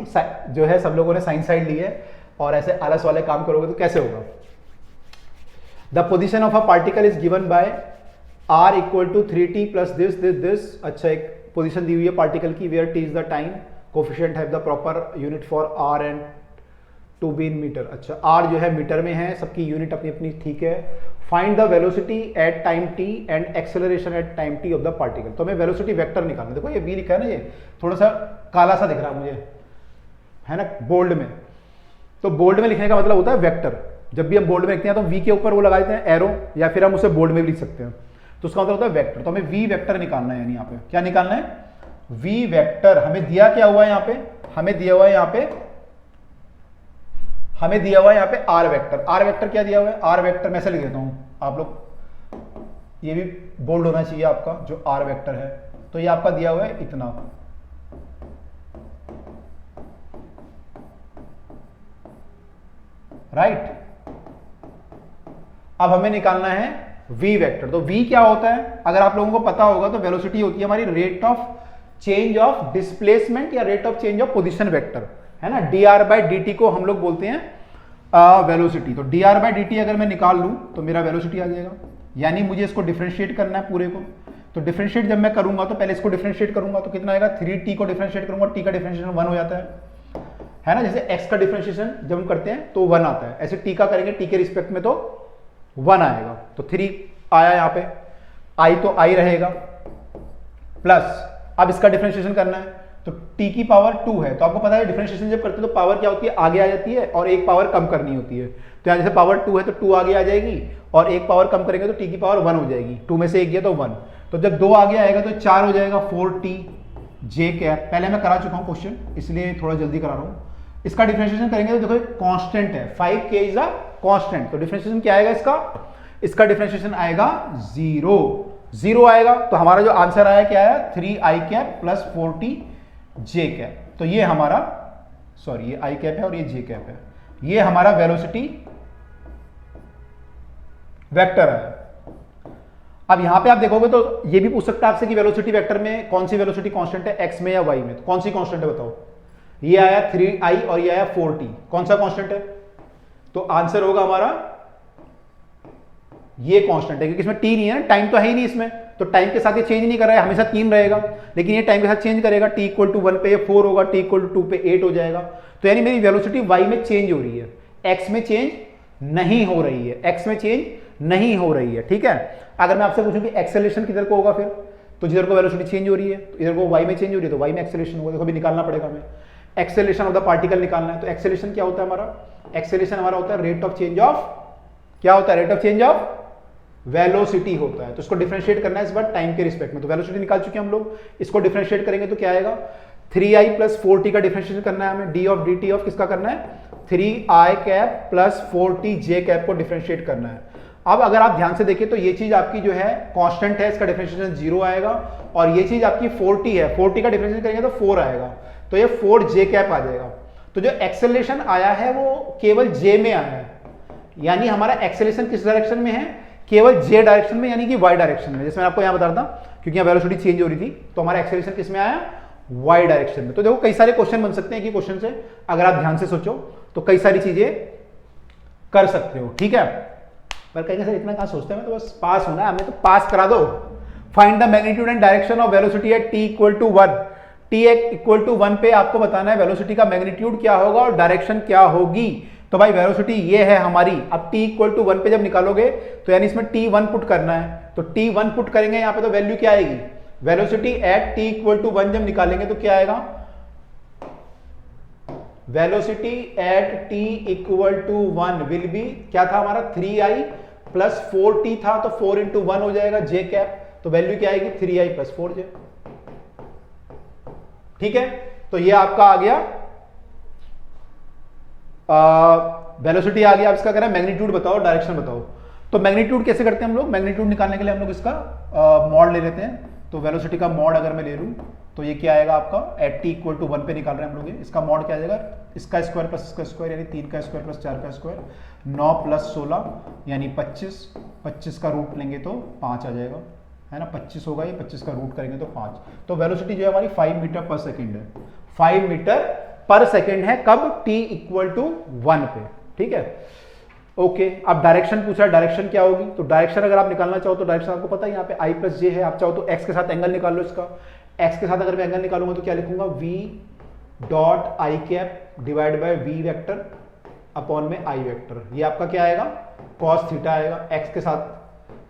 जो है, सब लोगों ने साइंस साइड ली है और ऐसे आलस वाले काम करोगे तो कैसे होगा। The position of a particle is given by r equal to 3t plus this. अच्छा, एक पोजिशन दी हुई है पार्टिकल की, where t is the time, coefficient have the proper unit for r and to be in metre. अच्छा, r जो है metre में है, सबकी यूनिट अपनी अपनी ठीक है। Find the velocity at time t and acceleration at time t of the particle. तो हमें वेलोसिटी वेक्टर निकालना। देखो ये v लिखा है ना, ये थोड़ा सा काला सा दिख रहा है मुझे, है ना, बोल्ड में। तो बोल्ड में लिखने का मतलब होता है वेक्टर। जब भी हम बोल्ड में लिखते हैं तो v के ऊपर वो लगा देते हैं एरो, या फिर हम उसे बोल्ड में भी लिख सकते हैं, तो उसका मतलब होता है वेक्टर। तो हमें v वेक्टर निकालना है, यानी यहाँ पे क्या निकालना है, v वेक्टर। हमें दिया क्या हुआ है यहाँ पे, हमें दिया हुआ है यहाँ पे r वेक्टर। r वेक्टर क्या दिया हुआ है, r वेक्टर मैं ऐसे लिख देता हूं, आप लोग ये भी बोल्ड होना चाहिए आपका, जो r वेक्टर है। तो ये आपका दिया हुआ है इतना, राइट। अब हमें निकालना है v वेक्टर। तो v क्या होता है, अगर आप लोगों को पता होगा तो वेलोसिटी होती है हमारी rate of change of displacement या rate of change of position vector, है ना। dr/dt को हम लोग बोलते हैं वेलोसिटी। तो dr/dt अगर मैं निकाल लूं तो मेरा वेलोसिटी आ जाएगा, यानी मुझे इसको डिफरेंशिएट करना है पूरे को। तो डिफरेंशिएट जब मैं करूंगा तो पहले इसको डिफरेंशिएट करूंगा तो कितना आएगा, 3t को डिफरेंशिएट करूंगा, t का डिफरेंशिएशन 1 हो जाता है। है ना, जैसे x का डिफरेंशिएशन जब हम करते हैं तो 1 आता है, ऐसे t का करेंगे t के रिस्पेक्ट में तो 1 आएगा, तो 3 आया यहाँ पे, i तो i रहेगा, प्लस अब इसका डिफरेंशिएशन करना है तो t की पावर 2 है, तो आपको पता है डिफरेंशिएशन जब करते हैं तो पावर क्या होती है, आगे आ जाती है और एक पावर कम करनी होती है। तो यहाँ जैसे पावर 2 है तो 2 आगे आ जाएगी और एक पावर कम करेंगे तो t की पावर 1 हो जाएगी, 2 में से एक गया तो 1, तो जब 2 आगे आएगा तो 4 हो जाएगा 4t j कैप। पहले मैं करा चुका हूँ क्वेश्चन, इसलिए थोड़ा जल्दी करा रहा हूँ। इसका डिफरेंशिएशन करेंगे तो देखो कांस्टेंट है, 5k इज अ कांस्टेंट, तो डिफरेंशिएशन क्या आएगा इसका डिफरेंशिएशन आएगा 0 आएगा, तो हमारा जो आंसर आया क्या आया 3i cap plus 4t j cap. तो ये हमारा, सॉरी ये i कैप है और ये j कैप है, ये हमारा वेलोसिटी वेक्टर है। अब यहां पे आप देखोगे तो ये भी पूछ सकता है आपसे कि वेलोसिटी वेक्टर में कौन सी वेलोसिटी कांस्टेंट है, x में या y में, तो कौन सी कांस्टेंट है बताओ। ये आया 3i और ये आया 4t, कौन सा कांस्टेंट है, तो आंसर होगा हमारा ये कांस्टेंट है, क्योंकि इसमें t नहीं है ना, टाइम तो है ही नहीं इसमें, तो टाइम के साथ ये चेंज नहीं कर रहा है, हमेशा 3 रहेगा, लेकिन ये टाइम के साथ चेंज करेगा, t इक्वल टू 1 पे ये 4 होगा, t इक्वल टू 2 पे 8 हो जाएगा। तो यानी मेरी वेलोसिटी y में चेंज हो रही है, x में चेंज नहीं हो रही है, x में चेंज नहीं हो रही है, ठीक है। अगर मैं आपसे पूछूं कि एक्सेलरेशन किधर को होगा फिर, तो जिधर को वेलोसिटी चेंज हो रही है, तो इधर को y में चेंज हो रही है तो y में एक्सेलरेशन होगा, देखो अभी निकालना पड़ेगा हमें, एक्सेलरेशन ऑफ द पार्टिकल निकालना है। तो एक्सेलरेशन क्या होता है हमारा, एक्सेलरेशन हमारा होता है रेट ऑफ चेंज ऑफ, क्या होता है, rate of change of velocity होता है, तो इसको डिफरेंशिएट करना है इस बार टाइम के रिस्पेक्ट में। तो वेलोसिटी निकाल चुके हैं हम लोग, इसको डिफरेंशिएट करेंगे तो क्या आएगा 3i प्लस 4t का डिफरेंशिएशन करना है हमें, d ऑफ dt ऑफ किसका करना है 3i cap plus 4t j cap को डिफरेंशिएट करना है। अब अगर आप ध्यान से देखें तो ये चीज आपकी जो है कांस्टेंट है, इसका डिफरेंशिएशन 0 आएगा, और ये चीज आपकी 4t है, 4t का डिफरेंशिएशन करेंगे तो 4 आएगा, तो ये 4j कैप आ जाएगा। तो जो एक्सेलरेशन आया है वो केवल j में आया है, यानी हमारा एक्सेलरेशन किस डायरेक्शन में है, केवल j डायरेक्शन में, यानी कि y डायरेक्शन में। जैसे मैं आपको यहां बता रहा था, क्योंकि यहां वेलोसिटी चेंज हो रही थी, तो हमारा एक्सेलरेशन किस में आया, y डायरेक्शन में। तो देखो कई सारे क्वेश्चन बन सकते हैं कि क्वेश्चन से अगर आप ध्यान से सोचो तो कई सारी चीजें कर सकते हो, ठीक है। पर कहीं सर इतना कहां सोचते हैं, मैं तो बस पास होना है, हमें तो पास करा दो। Find the magnitude and direction of velocity at t equal to 1, t equal to 1 पे आपको बताना है वेलोसिटी का मैग्नीट्यूड क्या होगा और डायरेक्शन क्या होगी। तो भाई वेलोसिटी ये है हमारी, अब t इक्वल टू 1 पे जब निकालोगे तो यानी इसमें t1 पुट करना है, तो t1 पुट करेंगे यहाँ पे तो वैल्यू क्या आएगी, velocity at t equal to 1 जब निकालेंगे तो क्या आएगा, velocity at t equal to 1 will be, क्या था हमारा 3i प्लस 4t था, तो 4 इंटू 1 हो जाएगा j कैप, तो वैल्यू क्या आएगी 3i प्लस 4j, ठीक है। तो ये आपका आ गया वेलोसिटी आ गया। अब इसका कह रहा है मैग्नीट्यूड बताओ, डायरेक्शन बताओ। तो मैग्नीट्यूड कैसे करते हैं हम लोग, मैग्नीट्यूड निकालने के लिए हम लोग इसका मॉड ले लेते हैं। तो वेलोसिटी का मॉड अगर मैं ले लूं तो ये क्या आएगा आपका एट टी इक्वल टू 1 पे निकाल रहे हैं हम लोग, इसका मॉड क्या आ जाएगा, इसका स्क्वायर प्लस इसका स्क्वायर यानी 3 का स्क्वायर प्लस 4 का स्क्वायर, 9 प्लस 16 यानी 25, 25 का रूट लेंगे तो 5 आ जाएगा, है ना, 25 होगा, ये 25 का रूट करेंगे तो 5। तो वेलोसिटी जो है हमारी 5 मीटर पर सेकेंड है, 5 मीटर पर सेकेंड है, कब t इक्वल टू 1 पे, ठीक है। ओके, अब डायरेक्शन पूछा है, डायरेक्शन क्या होगी, तो डायरेक्शन अगर आप निकालना चाहो तो डायरेक्शन आपको पता है यहाँ पे i प्लस जे है, आप चाहो तो x के साथ एंगल निकाल लो इसका, x के साथ अगर मैं एंगल निकालूंगा तो क्या लिखूंगा v dot I cap divide bye v vector upon में i वेक्टर, ये आपका क्या आएगा cos थीटा आएगा, x के साथ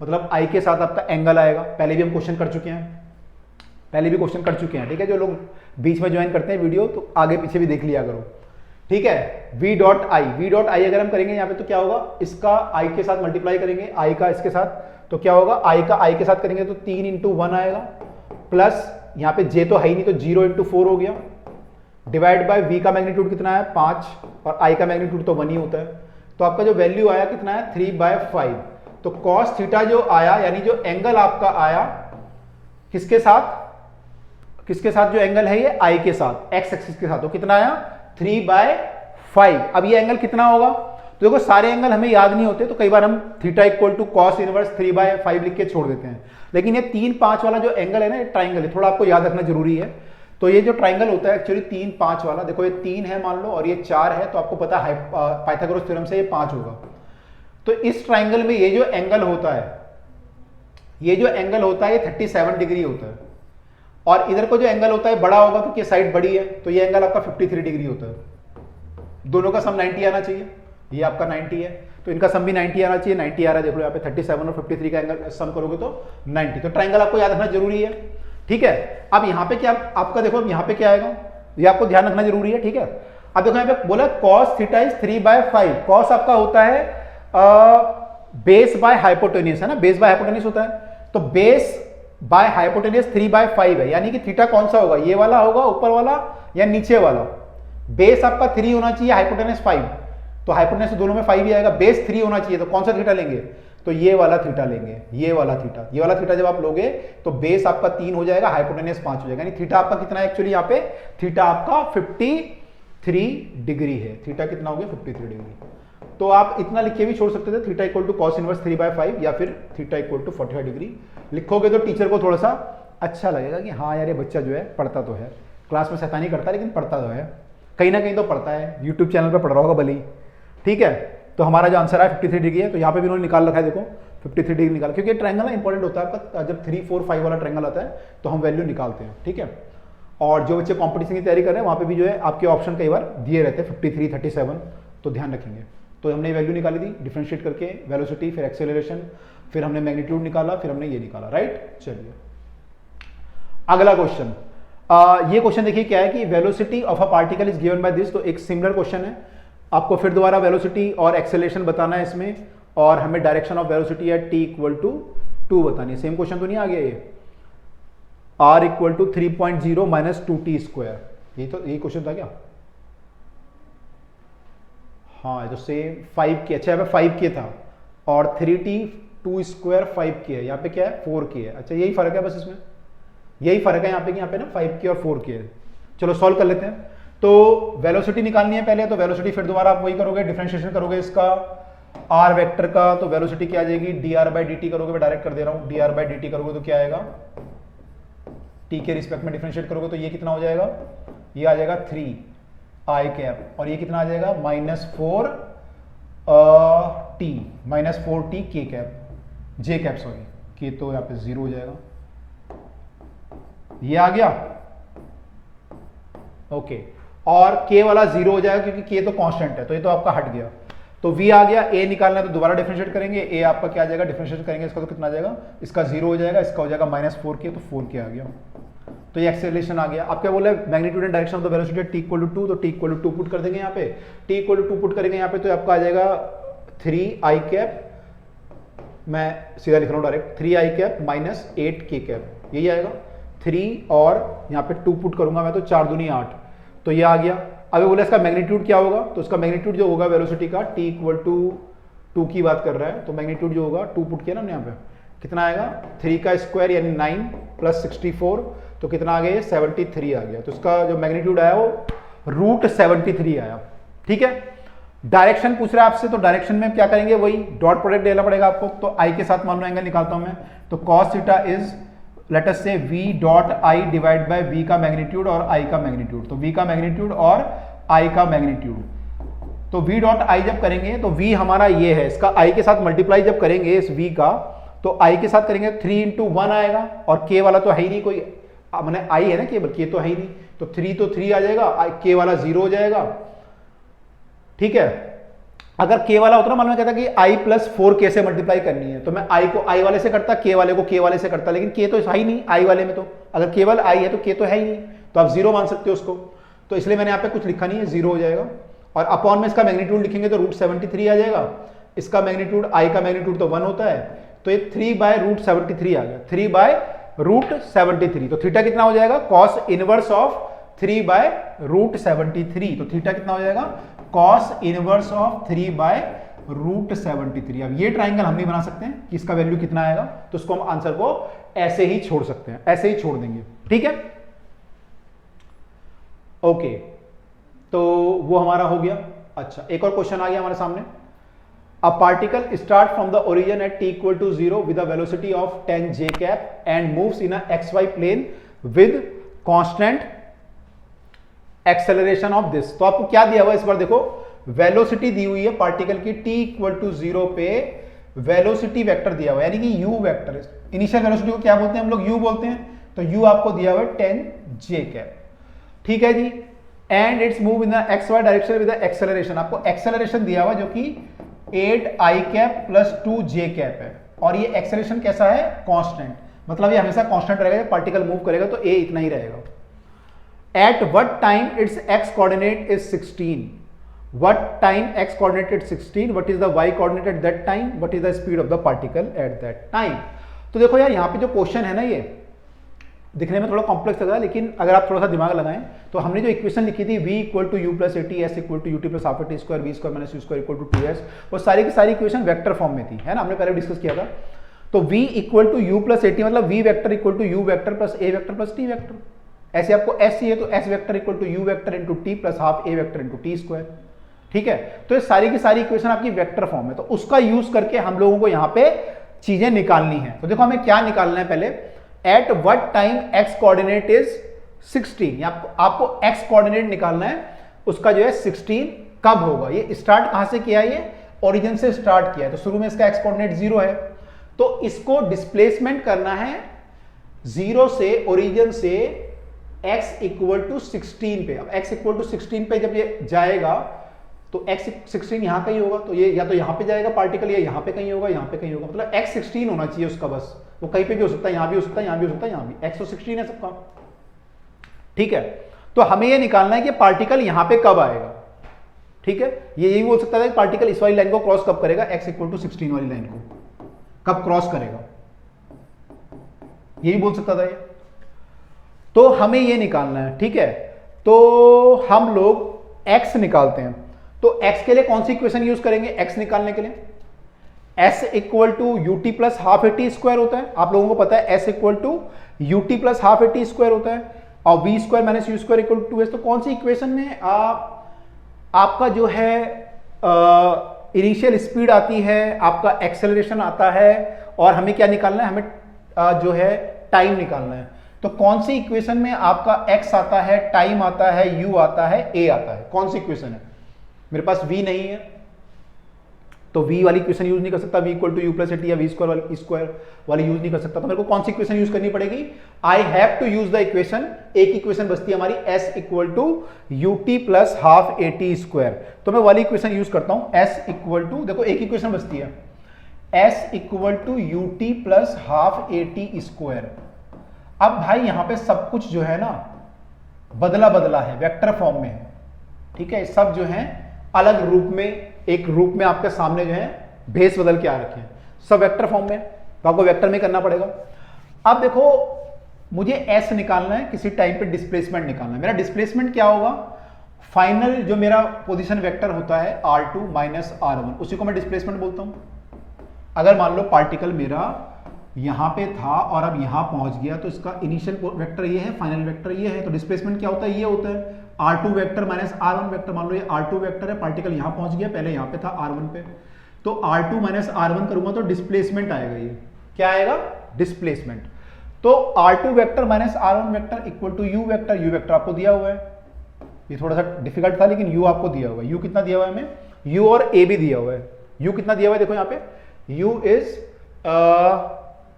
मतलब i के साथ आपका एंगल आएगा। पहले भी हम क्वेश्चन कर चुके हैं, ठीक है। जो लोग बीच में ज्वाइन करते हैं वीडियो तो आगे पीछे भी देख लिया करो, ठीक है। v डॉट आई अगर हम करेंगे यहाँ पे तो क्या होगा, इसका i के साथ मल्टीप्लाई करेंगे, i का इसके साथ, तो क्या होगा i का i के साथ करेंगे तो 3 इंटू 1 आएगा, प्लस यहाँ पे j तो है ही नहीं तो 0 इंटू 4 हो गया, डिवाइड बाय v का मैग्नीट्यूड कितना है 5 और i का मैग्नीट्यूड तो 1 ही होता है, तो आपका जो वैल्यू आया कितना है 3/5। तो cos थीटा जो आया यानी जो एंगल आपका आया किसके साथ जो एंगल है ये i के साथ, x एक्सिस के साथ, तो कितना आया 3/5। अब ये एंगल कितना होगा, तो देखो सारे एंगल हमें याद नहीं होते तो कई बार हम theta equal to cos inverse 3/5 लिख के छोड़ देते हैं, लेकिन ये 3-5 वाला जो एंगल है ना, ये ट्राइंगल है, थोड़ा आपको याद रखना जरूरी है। तो ये जो ट्राइंगल होता है एक्चुअली 3-5 वाला, देखो ये 3 है मान लो और ये 4 है, तो आपको पता है पाइथागोरस थ्योरम से ये 5 होगा। तो इस ट्राइंगल में ये जो एंगल होता है ये 37 डिग्री होता है, और इधर को जो एंगल होता है बड़ा होगा क्योंकि साइड बड़ी है, तो ये एंगल आपका 53 डिग्री होता है। दोनों का सम 90 आना चाहिए, ये आपका 90 है तो इनका सम भी 90 आना चाहिए, 90 आ रहा है, देख लो यहाँ पे 37 और 53 का एंगल सम करोगे तो 90, तो ट्राइंगल आपको याद रखना जरूरी है, ठीक है। अब यहाँ पे क्या आपका देखो यहाँ पे क्या आएगा, ये आपको ध्यान रखना जरूरी है, ठीक है। अब देखो यहाँ पे बोला cos थीटा इज 3/5, cos आपका होता है बेस बाय हाइपोटेन्यूज है ना, बेस बाय हाइपोटेन्यूज होता है, तो बेस बाय हाइपोटेन्यूज 3/5 है, यानी कि थीटा कौन सा होगा, ये वाला होगा ऊपर वाला या नीचे वाला। बेस आपका 3 होना चाहिए, हाइपोटेन्यूज 5, तो हाइपोटेन्यूज दोनों में 5 ही आएगा, बेस 3 होना चाहिए, तो कौन सा थीटा लेंगे, तो ये वाला थीटा लेंगे, ये वाला थीटा, ये वाला थीटा जब आप लोगे तो बेस आपका 3 हो जाएगा, हाइपोटेन्यूज 5 हो जाएगा, यानी थीटा आपका कितना है एक्चुअली यहाँ पे, थीटा आपका 53 डिग्री है, थीटा कितना हो गया 53 डिग्री। तो आप इतना लिख के भी छोड़ सकते थे, theta equal to cos inverse 3/5 या फिर थीटा इक्वल टू 45 डिग्री लिखोगे तो टीचर को थोड़ा सा अच्छा लगेगा कि हाँ यार ये बच्चा जो है पढ़ता तो है, क्लास में शैतानी करता है लेकिन पढ़ता तो है, कहीं ना कहीं तो पढ़ता है, यूट्यूब चैनल पर पढ़ रहा होगा भले ही, ठीक है। तो हमारा जो आंसर है 53 डिग्री है, तो यहाँ पे भी उन्होंने निकाल रखा है, देखो 53 डिग्री निकाल, क्योंकि ट्रायंगल ना इंपॉर्टेंट होता है आपका, जब 3, 4, 5 वाला ट्रायंगल आता है तो हम वैल्यू निकालते हैं, ठीक है। और जो बच्चे कॉम्पिटिशन की तैयारी कर रहे हैं वहाँ पे भी जो है आपके ऑप्शन कई बार दिए रहते हैं 53, 37, तो ध्यान रखेंगे। तो हमने वैल्यू निकाली थी डिफरेंशिएट करके, वेलोसिटी फिर एक्सेलरेशन, फिर हमने मैग्नीट्यूड निकाला, फिर हमने ये निकाला, राइट। चलिए अगला क्वेश्चन, ये क्वेश्चन देखिए क्या है कि velocity of a particle is given by this, तो एक सिमिलर क्वेश्चन है, आपको फिर दोबारा वेलोसिटी और एक्सेलरेशन बताना है इसमें, और हमें direction of velocity at t equal to 2 बतानी है। सेम क्वेश्चन तो नहीं आ गया ये, r equal to 3.0 minus 2t², यही क्वेश्चन था क्या, हाँ तो सेम 5k, अच्छा यहाँ पे 5k था और 3t 2² 5k है, यहाँ पे क्या है 4k है, अच्छा यही फर्क है बस इसमें, यही फर्क है यहाँ पे ना 5k और 4k है। चलो सॉल्व कर लेते हैं। तो वेलोसिटी निकालनी है पहले, तो वेलोसिटी फिर दोबारा आप वही करोगे, डिफरेंशिएशन करोगे इसका r वेक्टर का, तो वेलोसिटी क्या आ जाएगी dr/dt करोगे, मैं डायरेक्ट कर दे रहा हूँ, dr/dt करोगे तो क्या आएगा, t के रिस्पेक्ट में डिफरेंशिएट करोगे तो ये कितना हो जाएगा, ये आ जाएगा 3i कैप, और ये कितना आ जाएगा -4t k cap, j cap sorry, k तो यहाँ पे 0 हो जाएगा, ये आ गया ओके, और k वाला 0 हो जाएगा क्योंकि k तो कांस्टेंट है, तो ये तो आपका हट गया, तो v आ गया, a निकालना है तो दोबारा डिफरेंशिएट करेंगे, a आपका क्या आ जाएगा, डिफरेंशिएट करेंगे इसका तो कितना आ जाएगा, इसका 0 हो जाएगा, इसका हो जाएगा -4k, तो 4k आ गया, तो ये एक्सेलरेशन आ गया। आप क्या बोले, magnitude and direction of the velocity t equal to 2, तो t इक्वल टू 2 पुट कर देंगे यहाँ पे, t इक्वल टू 2 पुट करेंगे यहाँ पे, तो आपका आ जाएगा 3i कैप, मैं सीधा लिख रहा हूँ direct, 3i cap minus 8k cap, यही आएगा 3, और यहाँ पे 2 पुट करूंगा मैं तो 4 दूनी 8, तो ये आ गया। अब बोला इसका मैग्नीट्यूड क्या होगा, तो इसका मैग्नीट्यूड जो होगा वेलोसिटी का t इक्वल टू 2 की बात कर रहा है, तो मैग्नीट्यूड जो होगा 2 पुट किया ना हमने यहाँ पे, कितना आएगा 3 का स्क्वायर यानी 9 प्लस 64, तो कितना आ गया 73 आ गया, तो इसका जो मैग्नीट्यूड आया वो √73 आया, ठीक है। डायरेक्शन पूछ रहा है आपसे, तो डायरेक्शन में क्या करेंगे, वही डॉट प्रोडक्ट लेना पड़ेगा आपको, तो i के साथ मान लो एंगल निकालता हूं मैं, तो cos theta is let us से v dot I divide by v का मैग्नीट्यूड और i का मैग्नीट्यूड, तो v का मैग्नीट्यूड और i का मैग्नीट्यूड, तो v डॉट आई जब करेंगे तो v हमारा ये है, इसका i के साथ मल्टीप्लाई जब करेंगे इस v का, तो i के साथ करेंगे 3 × 1 आएगा, और k वाला तो है ही नहीं कोई, मैंने i है ना केवल, k तो है ही नहीं, तो 3 तो 3 आ जाएगा, k वाला 0 हो जाएगा, ठीक है। अगर k वाला होता ना, मालूम कहता कि i प्लस 4k से मल्टीप्लाई करनी है, तो मैं i को i वाले से करता, k वाले को k वाले से करता, लेकिन k तो है ही नहीं i वाले में, तो अगर केवल i है तो k तो है ही नहीं, तो आप 0 मान सकते हो उसको, तो इसलिए मैंने यहाँ पे कुछ लिखा नहीं है, 0 हो जाएगा, और अपॉन में इसका मैग्नीट्यूड लिखेंगे तो √73 आ जाएगा, इसका मैग्नीट्यूड i का मैग्नीट्यूड तो 1 होता है, तो ये 3/√73 आ गया, 3/√73, तो थीटा कितना हो जाएगा, cos इनवर्स ऑफ 3/√73, तो थीटा कितना हो जाएगा, cos इनवर्स ऑफ 3/√73। अब ये ट्राइंगल हम नहीं बना सकते हैं कि इसका वैल्यू कितना आएगा, तो उसको हम आंसर को ऐसे ही छोड़ सकते हैं, ऐसे ही छोड़ देंगे, ठीक है ओके, तो वो हमारा हो गया। अच्छा एक और क्वेश्चन आ गया हमारे सामने, A particle starts from the origin at t equal to 0 with a velocity of 10 j cap and moves in a xy plane with constant acceleration of this। तो आपको क्या दिया हुआ है इस बार देखो, वेलोसिटी दी हुई है पार्टिकल की t इक्वल टू 0 पे, वेलोसिटी वेक्टर दिया हुआ है, यानी कि u वेक्टर, इनिशियल वेलोसिटी को क्या बोलते हैं हम लोग, u बोलते हैं, तो u आपको दिया हुआ है 10 j कैप, ठीक है जी। And it's move in the X Y direction with the acceleration. आपको एक्सेलरेशन दिया हुआ जो कि 8i cap plus 2j cap है, और ये एक्सेलरेशन कैसा है, कांस्टेंट, मतलब ये हमेशा कांस्टेंट रहेगा, पार्टिकल मूव करेगा तो a इतना ही रहेगा। At what time it's x coordinate is 16, what time x coordinate is 16, what is the y coordinate at that time, what is the speed of the particle at that time. तो देखो यार यहाँ पे जो question है ना, ये दिखने में थोड़ा कॉम्प्लेक्स लग रहा है, लेकिन अगर आप थोड़ा सा दिमाग लगाएं तो हमने जो इक्वेशन लिखी थी v equal to u plus a t, s equal to u t plus half t square, v square minus u square equal to 2s, वो सारी की सारी इक्वेशन वेक्टर फॉर्म में थी, है ना, हमने पहले डिस्कस किया था। तो v equal to u plus a t मतलब v vector equal to u vector plus a vector plus t vector. ऐसे आपको s चाहिए तो s vector equal to u vector into t plus half a vector into t square. ठीक है, तो ये सारी की सारी इक्वेशन आपकी वेक्टर फॉर्म में, तो उसका यूज करके हम लोगों को यहाँ पे चीजें निकालनी है। तो देखो हमें क्या निकालना है पहले, at what time x coordinate is 16, आपको x कोऑर्डिनेट निकालना है, उसका जो है 16 कब होगा, ये स्टार्ट कहां से किया है, ये ओरिजिन से स्टार्ट किया है, तो शुरू में इसका x कोऑर्डिनेट 0 है, तो इसको डिस्प्लेसमेंट करना है 0 से ओरिजिन से x इक्वल टू 16 पे। अब x इक्वल टू 16 पे जब ये जाएगा तो x 16 यहां कहीं होगा, तो ये या तो यहां पे जाएगा पार्टिकल, या यहां पे कहीं होगा, यहां पे कहीं होगा, मतलब x 16 होना चाहिए उसका, बस वो कहीं पे भी हो सकता है, यहां भी हो सकता है, यहां भी हो सकता है, यहां भी, x तो 16 है सबका। ठीक है, तो हमें ये निकालना है कि पार्टिकल यहां पे कब आएगा। ठीक है, ये यही बोल सकता है कि पार्टिकल इस वाली लाइन को क्रॉस कब करेगा, x इक्वल टू 16 वाली लाइन को कब क्रॉस करेगा, यही बोल सकता था ये। तो हमें ये निकालना है। ठीक है, तो हम लोग x निकालते हैं, तो x के लिए कौन सी इक्वेशन यूज करेंगे x निकालने के लिए, s equal to u t plus half a t square होता है, आप लोगों को पता है s equal to u t plus half a t square होता है, और v square minus u square equal to 2s। तो कौन सी इक्वेशन में आपका जो है इनिशियल स्पीड आती है, आपका एक्सेलरेशन आता है, और हमें क्या निकालना है, हमें जो है टाइम निकालना है। तो कौन सी इक्वेशन में आपका x आता है, टाइम आता है, u आता है, a आता है, कौन सी इक्वेशन है, मेरे पास v नहीं है तो v वाली इक्वेशन यूज नहीं कर सकता, v equal to u plus a t या v स्क्वायर वाली यूज नहीं कर सकता, तो मेरे को कौन सी इक्वेशन यूज करनी पड़ेगी, I have to use the equation, एक इक्वेशन बचती है हमारी s equal to u t plus half a t square, तो मैं वाली इक्वेशन यूज करता हूं, s इक्वल टू, देखो एक इक्वेशन बचती है, s equal to u t plus half a t square. अब भाई यहां पे सब कुछ जो है ना बदला बदला है, वेक्टर फॉर्म में है। ठीक है, सब जो है अलग रूप में, एक रूप में आपके सामने जो है भेस बदल के आ रखे हैं, सब वेक्टर फॉर्म में, तो आपको वेक्टर में करना पड़ेगा। अब देखो मुझे s निकालना है, किसी टाइम पे डिस्प्लेसमेंट निकालना है, मेरा डिस्प्लेसमेंट क्या होगा, फाइनल जो मेरा पोजीशन वेक्टर होता है r2 माइनस r1, उसी को मैं डिस्प्लेसमेंट बोलता हूं। अगर मान लो पार्टिकल मेरा यहां पे था और अब यहां पहुंच गया, तो इसका इनिशियल वेक्टर ये है, फाइनल वेक्टर ये है, तो डिस्प्लेसमेंट क्या होता है, ये होता है r2 vector minus r1 vector. मान लो ये r2 वेक्टर है, पार्टिकल यहां पहुंच गया, पहले यहां पे था r1 पे, तो r2 माइनस r1 करूंगा तो डिस्प्लेसमेंट आएगा, ये क्या आएगा, डिस्प्लेसमेंट। तो r2 vector minus r1 vector equal to u vector आपको दिया हुआ है, ये थोड़ा सा डिफिकल्ट था लेकिन u आपको दिया हुआ है, u कितना दिया हुआ है हमें, u और a भी दिया हुआ है, u कितना दिया हुआ है, देखो यहाँ पे u इज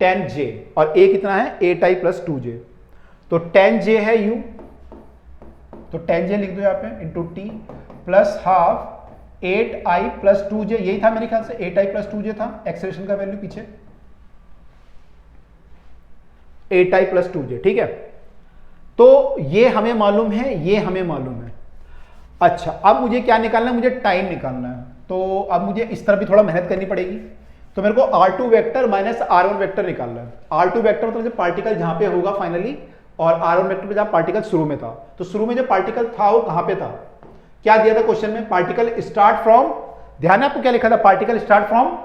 10j और a कितना है 8i प्लस 2j, तो 10j है u, तो 10j लिख दो यहाँ पे into t plus half 8i plus 2j, यही था मेरे ख्याल से 8i प्लस 2j था एक्सेलरेशन का वैल्यू पीछे, 8i प्लस 2j। ठीक है, तो ये हमें मालूम है, ये हमें मालूम है। अच्छा, अब मुझे क्या निकालना है, मुझे टाइम निकालना है, तो अब मुझे इस तरह भी थोड़ा मेहनत करनी पड़ेगी, तो मेरे को r2 vector minus r1 vector निकालना है। r2 वेक्टर मतलब जो पार्टिकल जहां पे होगा फाइनली, और r1 वेक्टर पे जहां पार्टिकल शुरू में था, तो शुरू में जो पार्टिकल था वो कहां पे था, क्या दिया था क्वेश्चन में, पार्टिकल स्टार्ट फ्रॉम, ध्यान है आपको क्या लिखा था, पार्टिकल स्टार्ट फ्रॉम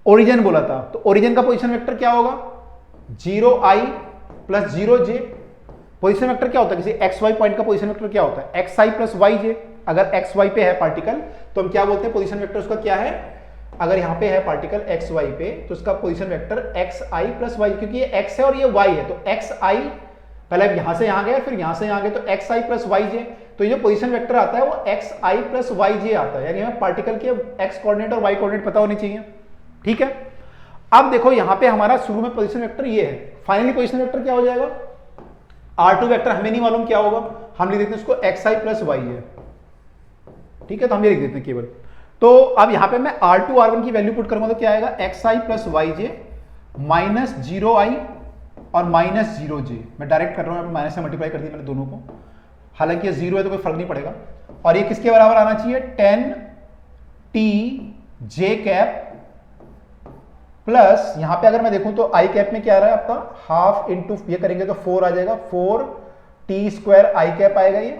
ओरिजिन बोला था, तो ओरिजिन का पोजीशन वेक्टर क्या होगा, 0i plus 0j। Position vector क्या होता है, किसी xy पॉइंट का पोजीशन वेक्टर क्या होता है, xi प्लस yj। अगर xy पे है पार्टिकल तो हम क्या बोलते हैं, पोजीशन वेक्टर उसका क्या है, अगर यहां पे है पार्टिकल xy पे तो उसका position vector xi plus y, क्योंकि ये x है और ये y है, तो xi, पहले यहां से यहां गए फिर यहां से यहां गए, तो xi प्लस yj, तो ये जो पोजीशन वेक्टर आता है वो xi प्लस yj आता है, यानी हमें पार्टिकल के x कोऑर्डिनेट और y कोऑर्डिनेट पता होने चाहिए। ठीक है, अब देखो यहां पे हमारा शुरू में पोजीशन वेक्टर ये है, फाइनली पोजीशन वेक्टर क्या हो जाएगा, R2 वेक्टर हमें नहीं मालूम क्या होगा, हम लिख देते हैं उसको xi प्लस वाई है, ठीक है, तो हम ये लिख देते हैं केवल। तो अब यहां पे मैं R2 R1 की वैल्यू पुट करूंगा तो क्या आएगा, xi प्लस वाई जे माइनस 0i और माइनस 0j। मैं डायरेक्ट कर रहा हूं, माइनस से मल्टीप्लाई कर दिया मैंने दोनों को, हालांकि ये 0 है तो कोई फर्क नहीं पड़ेगा। और ये किसके बराबर आना चाहिए, 10t j कैप प्लस, यहां पे अगर मैं देखूं तो आई कैप में क्या आ रहा है आपका, हाफ इंटू ये करेंगे तो 4 आ जाएगा, 4t स्क्वायर आई कैप आएगा, ये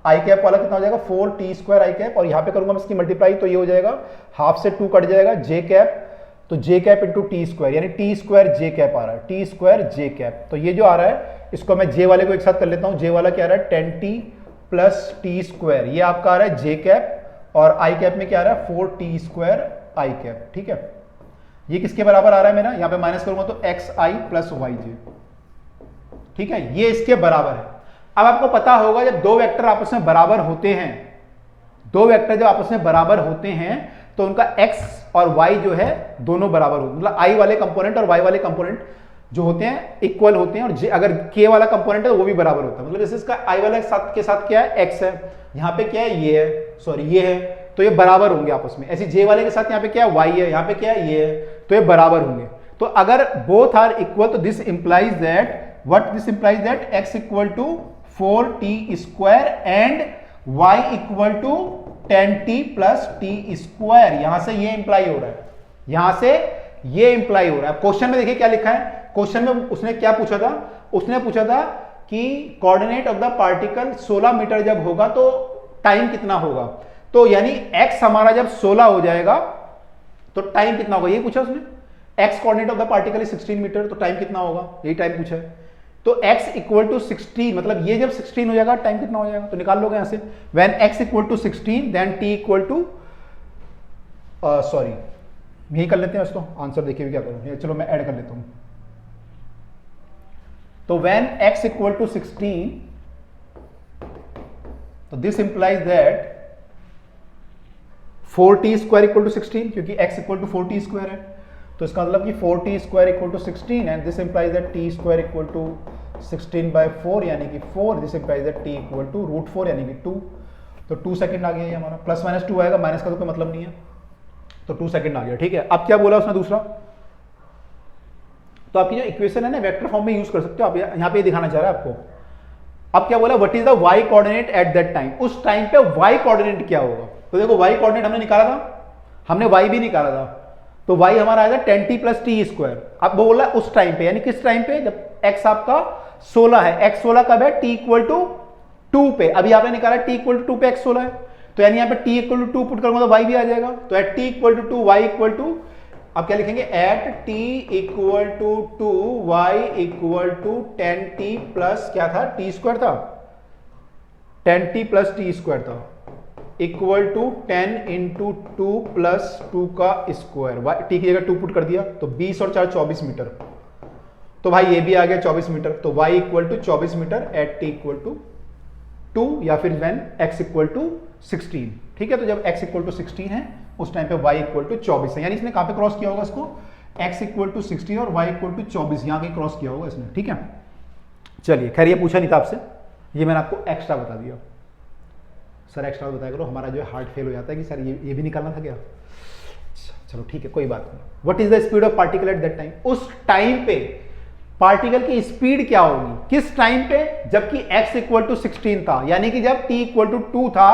आई कैप वाला कितना हो जाएगा, 4t स्क्वायर आई कैप, और यहां पे करूंगा मैं इसकी मल्टीप्लाई तो ये हो जाएगा, हाफ से 2 कट जाएगा, j कैप, तो j cap into t square, यानी टी स्क्वायर j कैप आ रहा है, टी स्क्वायर j कैप। तो ये जो आ रहा है इसको मैं j वाले को एक साथ कर लेता हूं, j वाला क्या आ रहा है 10t प्लस टी स्क्वायर, ये आपका आ रहा है j कैप, और आई कैप में क्या आ रहा है 4t स्क्वायर आई कैप, ठीक है। ये किसके बराबर आ रहा है मेरा, यहां पे माइनस करूंगा तो xi प्लस वाई जे, ठीक है, ये इसके बराबर है। अब आपको पता होगा जब दो वेक्टर आपस में बराबर होते हैं, दो वेक्टर जब आपस में बराबर होते हैं तो उनका x और y जो है दोनों बराबर होते हैं, मतलब i वाले कंपोनेंट और y वाले कंपोनेंट जो होते हैं इक्वल होते हैं, और j अगर k वाला कंपोनेंट है तो वो भी बराबर होता है। मतलब जैसे इसका i वाले के साथ क्या है, x है, यहां पे क्या है, ये है, सॉरी ये है, तो ये बराबर होंगे आपस में। ऐसे j वाले के साथ यहाँ पे क्या है, y है, यहाँ पे क्या है, ये है, तो ये बराबर होंगे। तो अगर बोथ आर इक्वल तो this implies that, what this implies that, x equal to 4t square and y equal to 10t plus t square. यहां से ये इंप्लाई हो रहा है, यहां से ये इंप्लाई हो रहा है। क्वेश्चन में देखिए क्या लिखा है, क्वेश्चन में उसने क्या पूछा था, उसने पूछा था कि coordinate of the particle 16 metre जब होगा तो टाइम कितना होगा, तो यानी x हमारा जब 16 हो जाएगा तो टाइम कितना होगा, ये पूछा उसने। x coordinate of the particle is 16 metre, तो टाइम कितना होगा, यही टाइम पूछा है। तो x इक्वल टू 16, मतलब ये जब 16 हो जाएगा टाइम कितना हो जाएगा, तो निकाल लोगे यहां से, when x equal to 16 then t equal to, sorry यही कर लेते हैं इसको, आंसर देखिए क्या करूं, चलो मैं ऐड कर लेता हूं। तो व्हेन x इक्वल टू 16, तो this implies that 4t square equal to 16, क्योंकि x equal to 4t square है, तो इसका मतलब कि 4t square equal to 16 and this implies that t square equal to 16 by 4 यानी कि 4, this implies that t equal to root 4 यानी कि 2, तो 2 सेकंड आ गया ये हमारा, प्लस माइनस 2 आएगा, माइनस का तो कोई मतलब नहीं है, तो 2 सेकंड आ गया, ठीक है। अब क्या बोला उसने दूसरा, तो आपकी जो इक्वेशन है ना वेक्टर फॉर्म में यूज कर सकते हो आप, यहां पे दिखाना चाह रहा है आपको। अब क्या बोला, what is the y coordinate at that time, उस टाइम पे y कोऑर्डिनेट क्या होगा, तो देखो y कोऑर्डिनेट हमने निकाला था, हमने y भी निकाला था, तो y हमारा आएगा 10t प्लस टी स्क्वायर। अब वो बोला उस टाइम पे, यानी किस टाइम पे, जब x आपका 16 है, x 16 कब है, t इक्वल टू 2 पे, अभी आपने निकाला t इक्वल टू 2 पे x 16 है, तो यानी यहाँ पे t इक्वल टू 2 पुट करूंगा तो y भी आ जाएगा, तो at t equal to 2 y equal to, अब क्या लिखेंगे, at t equal to 2 y equal to 10t plus क्या था, t स्क्वायर था, 10t प्लस टी स्क्वायर था, इक्वल टू 10 इंटू 2 प्लस 2 का स्क्वायर, टी की जगह 2 पुट कर दिया, तो 20 और 4 24 मीटर, तो भाई ये भी आ गया 24 मीटर, तो y equal to 24 metre at t equal to 2, या फिर व्हेन x इक्वल टू 16, ठीक है। तो जब x इक्वल टू 16 है उस टाइम पे y इक्वल टू 24 है, यानी इसने कहां पे क्रॉस किया होगा इसको, x इक्वल टू 16 और y इक्वल टू 24 यहां कहीं क्रॉस किया होगा इसने, ठीक है। चलिए खैर ये पूछा नहीं था आपसे, ये मैंने आपको एक्स्ट्रा बता दिया, सर एक्स्ट्रा बताया करो, हमारा जो है हार्ट फेल हो जाता है कि सर ये भी निकालना था क्या, चलो ठीक है कोई बात नहीं। What is the speed of particle at that time, उस टाइम पे पार्टिकल की स्पीड क्या होगी, किस टाइम पे, जबकि x इक्वल टू 16 था, यानी कि जब t इक्वल टू 2 था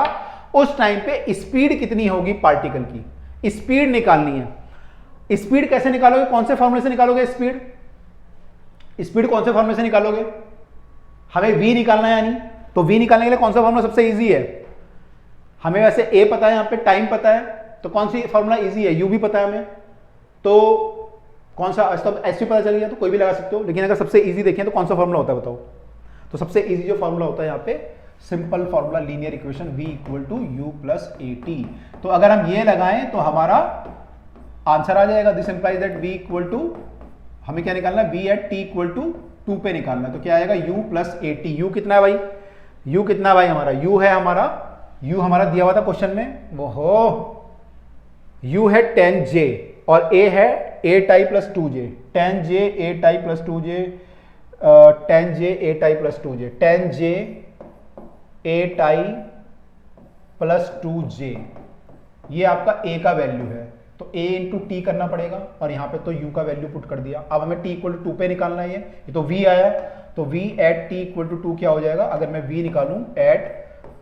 उस टाइम पे स्पीड कितनी होगी पार्टिकल की, स्पीड निकालनी है। स्पीड कैसे निकालोगे, कौन से फॉर्मूले से निकालोगे स्पीड, स्पीड कौन से फॉर्मूले से निकालोगे, हमें v निकालना है, यानी तो v निकालने के लिए कौन सा फॉर्मूला सबसे इजी है, हमें वैसे a पता है, यहाँ पे टाइम पता है, तो कौन सी फॉर्मूला इजी है, u भी पता है हमें, तो कौन सा, ऐसे पता चल गया तो कोई भी लगा सकते हो, लेकिन अगर सबसे इजी देखें तो कौन सा फॉर्मूला होता है बताओ, तो सबसे इजी जो फॉर्मूला होता है यहाँ पे simple formula linear equation v equal to u plus a t, तो अगर हम ये लगाएं तो हमारा आंसर आ जाएगा, this implies that v equal to, हमें क्या निकालना है, v at t equal to 2 पे निकालना है, तो क्या आएगा u plus a t, u कितना है भाई, u कितना है भाई हमारा, u है हमारा, u हमारा दिया हुआ था क्वेश्चन में, वो u है 10j और a है 8i plus 2j, 10j 8i plus 2j ten J eight I plus two J, ten J eight I plus two J, ये आपका a का वैल्यू है, तो a इंटू टी करना पड़ेगा और यहाँ पे तो u का वैल्यू पुट कर दिया। अब हमें t इक्वल टू 2 पे निकालना है, ये तो v आया, तो v at t equal to 2 क्या हो जाएगा, अगर मैं v निकालूं एट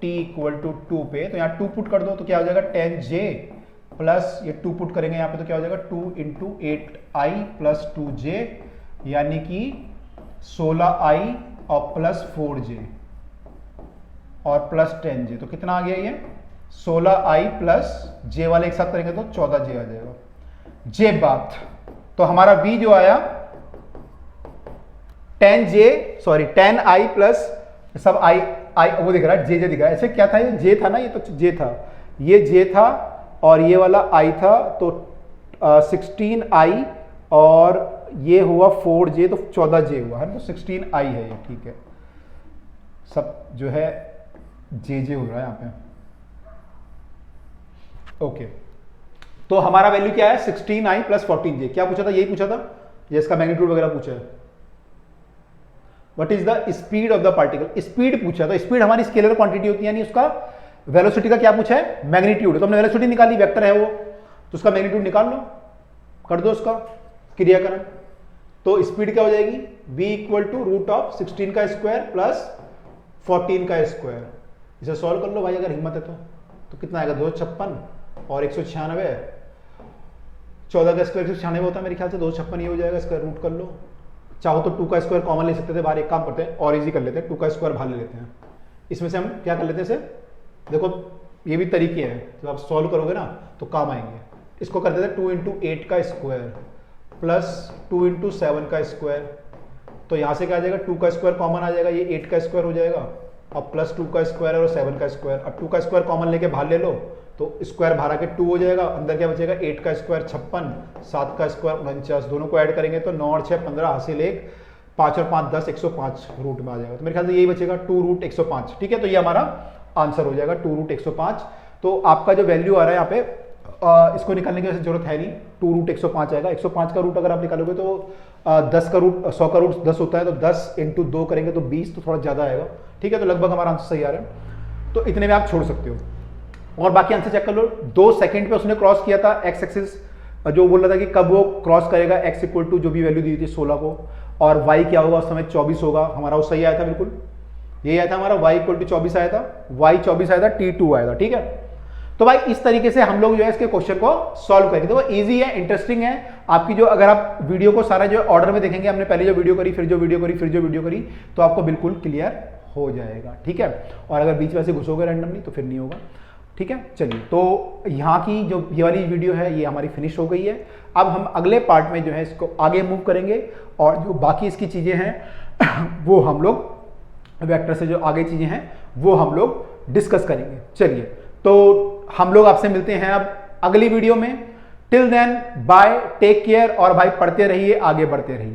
t इक्वल टू 2 पे, तो यहाँ 2 पुट कर दो तो क्या हो जाएगा, टेन जे प्लस ये 2 पुट करेंगे यहाँ पे तो क्या हो जाएगा 2 into eight I plus two जे, यानी कि 16i और प्लस 4j और प्लस 10j, तो कितना आ गया ये 16i प्लस j वाले एक साथ करेंगे तो 14j आ जाएगा। जे बात, तो हमारा v जो आया 10i प्लस सब i वो दिख रहा है j दिख रहा है, ऐसे क्या था, ये j था ना, ये तो j था, ये j था और ये वाला i था, तो 16i और ये हुआ 4j, तो 14j हुआ है, तो 16i है ये, ठीक है, सब जो है जे हो रहा है यहाँ पे। ओके, तो हमारा वैल्यू क्या है 16i प्लस 14j, क्या पूछा था, यही पूछा था, ये इसका मैग्नीट्यूड वगैरह पूछा है। What is the speed of the particle, speed पूछा, तो स्पीड हमारी स्केलर क्वांटिटी होती है, यानी उसका वेलोसिटी का क्या पूछा है, मैग्नीट्यूड, तो हमने वेलोसिटी निकाली, वेक्टर है वो, तो उसका मैग्नीट्यूड निकाल लो, कर दो उसका क्रियाकरण, तो स्पीड क्या हो जाएगी v equal to root of 16 का स्क्वायर प्लस 14 का स्क्वायर। इसे सॉल्व कर लो भाई अगर हिम्मत है तो कितना आएगा 256 और 196, 14 का स्क्वायर 196 होता है मेरे ख्याल से, 256 ये हो जाएगा, इसका रूट कर लो, चाहो तो 2 का स्क्वायर कॉमन ले सकते थे बाहर, एक काम करते हैं और इजी कर लेते हैं, 2 का स्क्वायर बाहर ले लेते हैं, इसमें से हम क्या कर लेते हैं, इसे देखो ये भी तरीके हैं, जब आप सॉल्व करोगे ना तो काम आएंगे। इसको कर देते हैं 2 इंटू 8 का स्क्वायर प्लस 2 इंटू 7 का स्क्वायर, तो यहाँ से क्या आ जाएगा 2 का स्क्वायर कॉमन आ जाएगा, ये 8 का स्क्वायर हो जाएगा और प्लस 2 का स्क्वायर और 7 का स्क्वायर, अब 2 का स्क्वायर कॉमन लेके बाहर ले लो तो स्क्वायर बाहर आके 2 हो जाएगा, अंदर क्या बचेगा 8 का स्क्वायर 56, 7 का स्क्वायर 49, दोनों को ऐड करेंगे तो 9 और 6 15 हासिल 1, 5 और 5 10, 105 रूट में आ जाएगा, तो मेरे ख्याल से यही बचेगा 2 रूट 105, ठीक है, तो ये हमारा आंसर हो जाएगा 2 रूट 105। तो आपका जो वैल्यू आ रहा है यहाँ पे इसको निकालने की जरूरत है नहीं, 2 रूट 105 आएगा, 105 का रूट अगर आप निकालोगे तो 10 का रूट 100 का रूट 10 होता है, तो 10 इंटू 2 करेंगे तो 20, तो थोड़ा ज़्यादा आएगा, ठीक है, तो लगभग हमारा आंसर सही आ रहा है, तो इतने में आप छोड़ सकते हो और बाकी आंसर चेक कर लो। 2 सेकंड पे उसने क्रॉस किया था एक्स एक्सिस, जो बोल रहा था कि कब वो क्रॉस करेगा, एक्स इक्वल टू जो भी वैल्यू दी थी 16 को, और वाई क्या होगा उस समय 24 होगा, हमारा वो सही आया था, बिल्कुल यही आया था हमारा, वाई इक्वल टू 24 आया था, वाई 24 आया था, T2 आया था, ठीक है। तो भाई इस तरीके से हम लोग जो है इसके क्वेश्चन को सॉल्व करेंगे, तो वो इजी है, इंटरेस्टिंग है आपकी, जो अगर आप वीडियो को सारा जो ऑर्डर में देखेंगे, हमने पहले जो वीडियो करी, फिर जो वीडियो करी, फिर जो वीडियो करी, तो आपको बिल्कुल क्लियर हो जाएगा, ठीक है, और अगर बीच में से घुसोगे रैंडमली तो फिर नहीं होगा, ठीक है। चलिए, तो यहाँ की जो ये वाली वीडियो है ये हमारी फिनिश हो गई है, अब हम अगले पार्ट में जो है इसको आगे मूव करेंगे और जो बाकी इसकी चीज़ें हैं वो हम लोग वेक्टर से जो आगे चीज़ें हैं वो हम लोग डिस्कस करेंगे। चलिए, तो हम लोग आपसे मिलते हैं अब अगली वीडियो में, till then bye, take care, और भाई पढ़ते रहिए, आगे बढ़ते रहिए।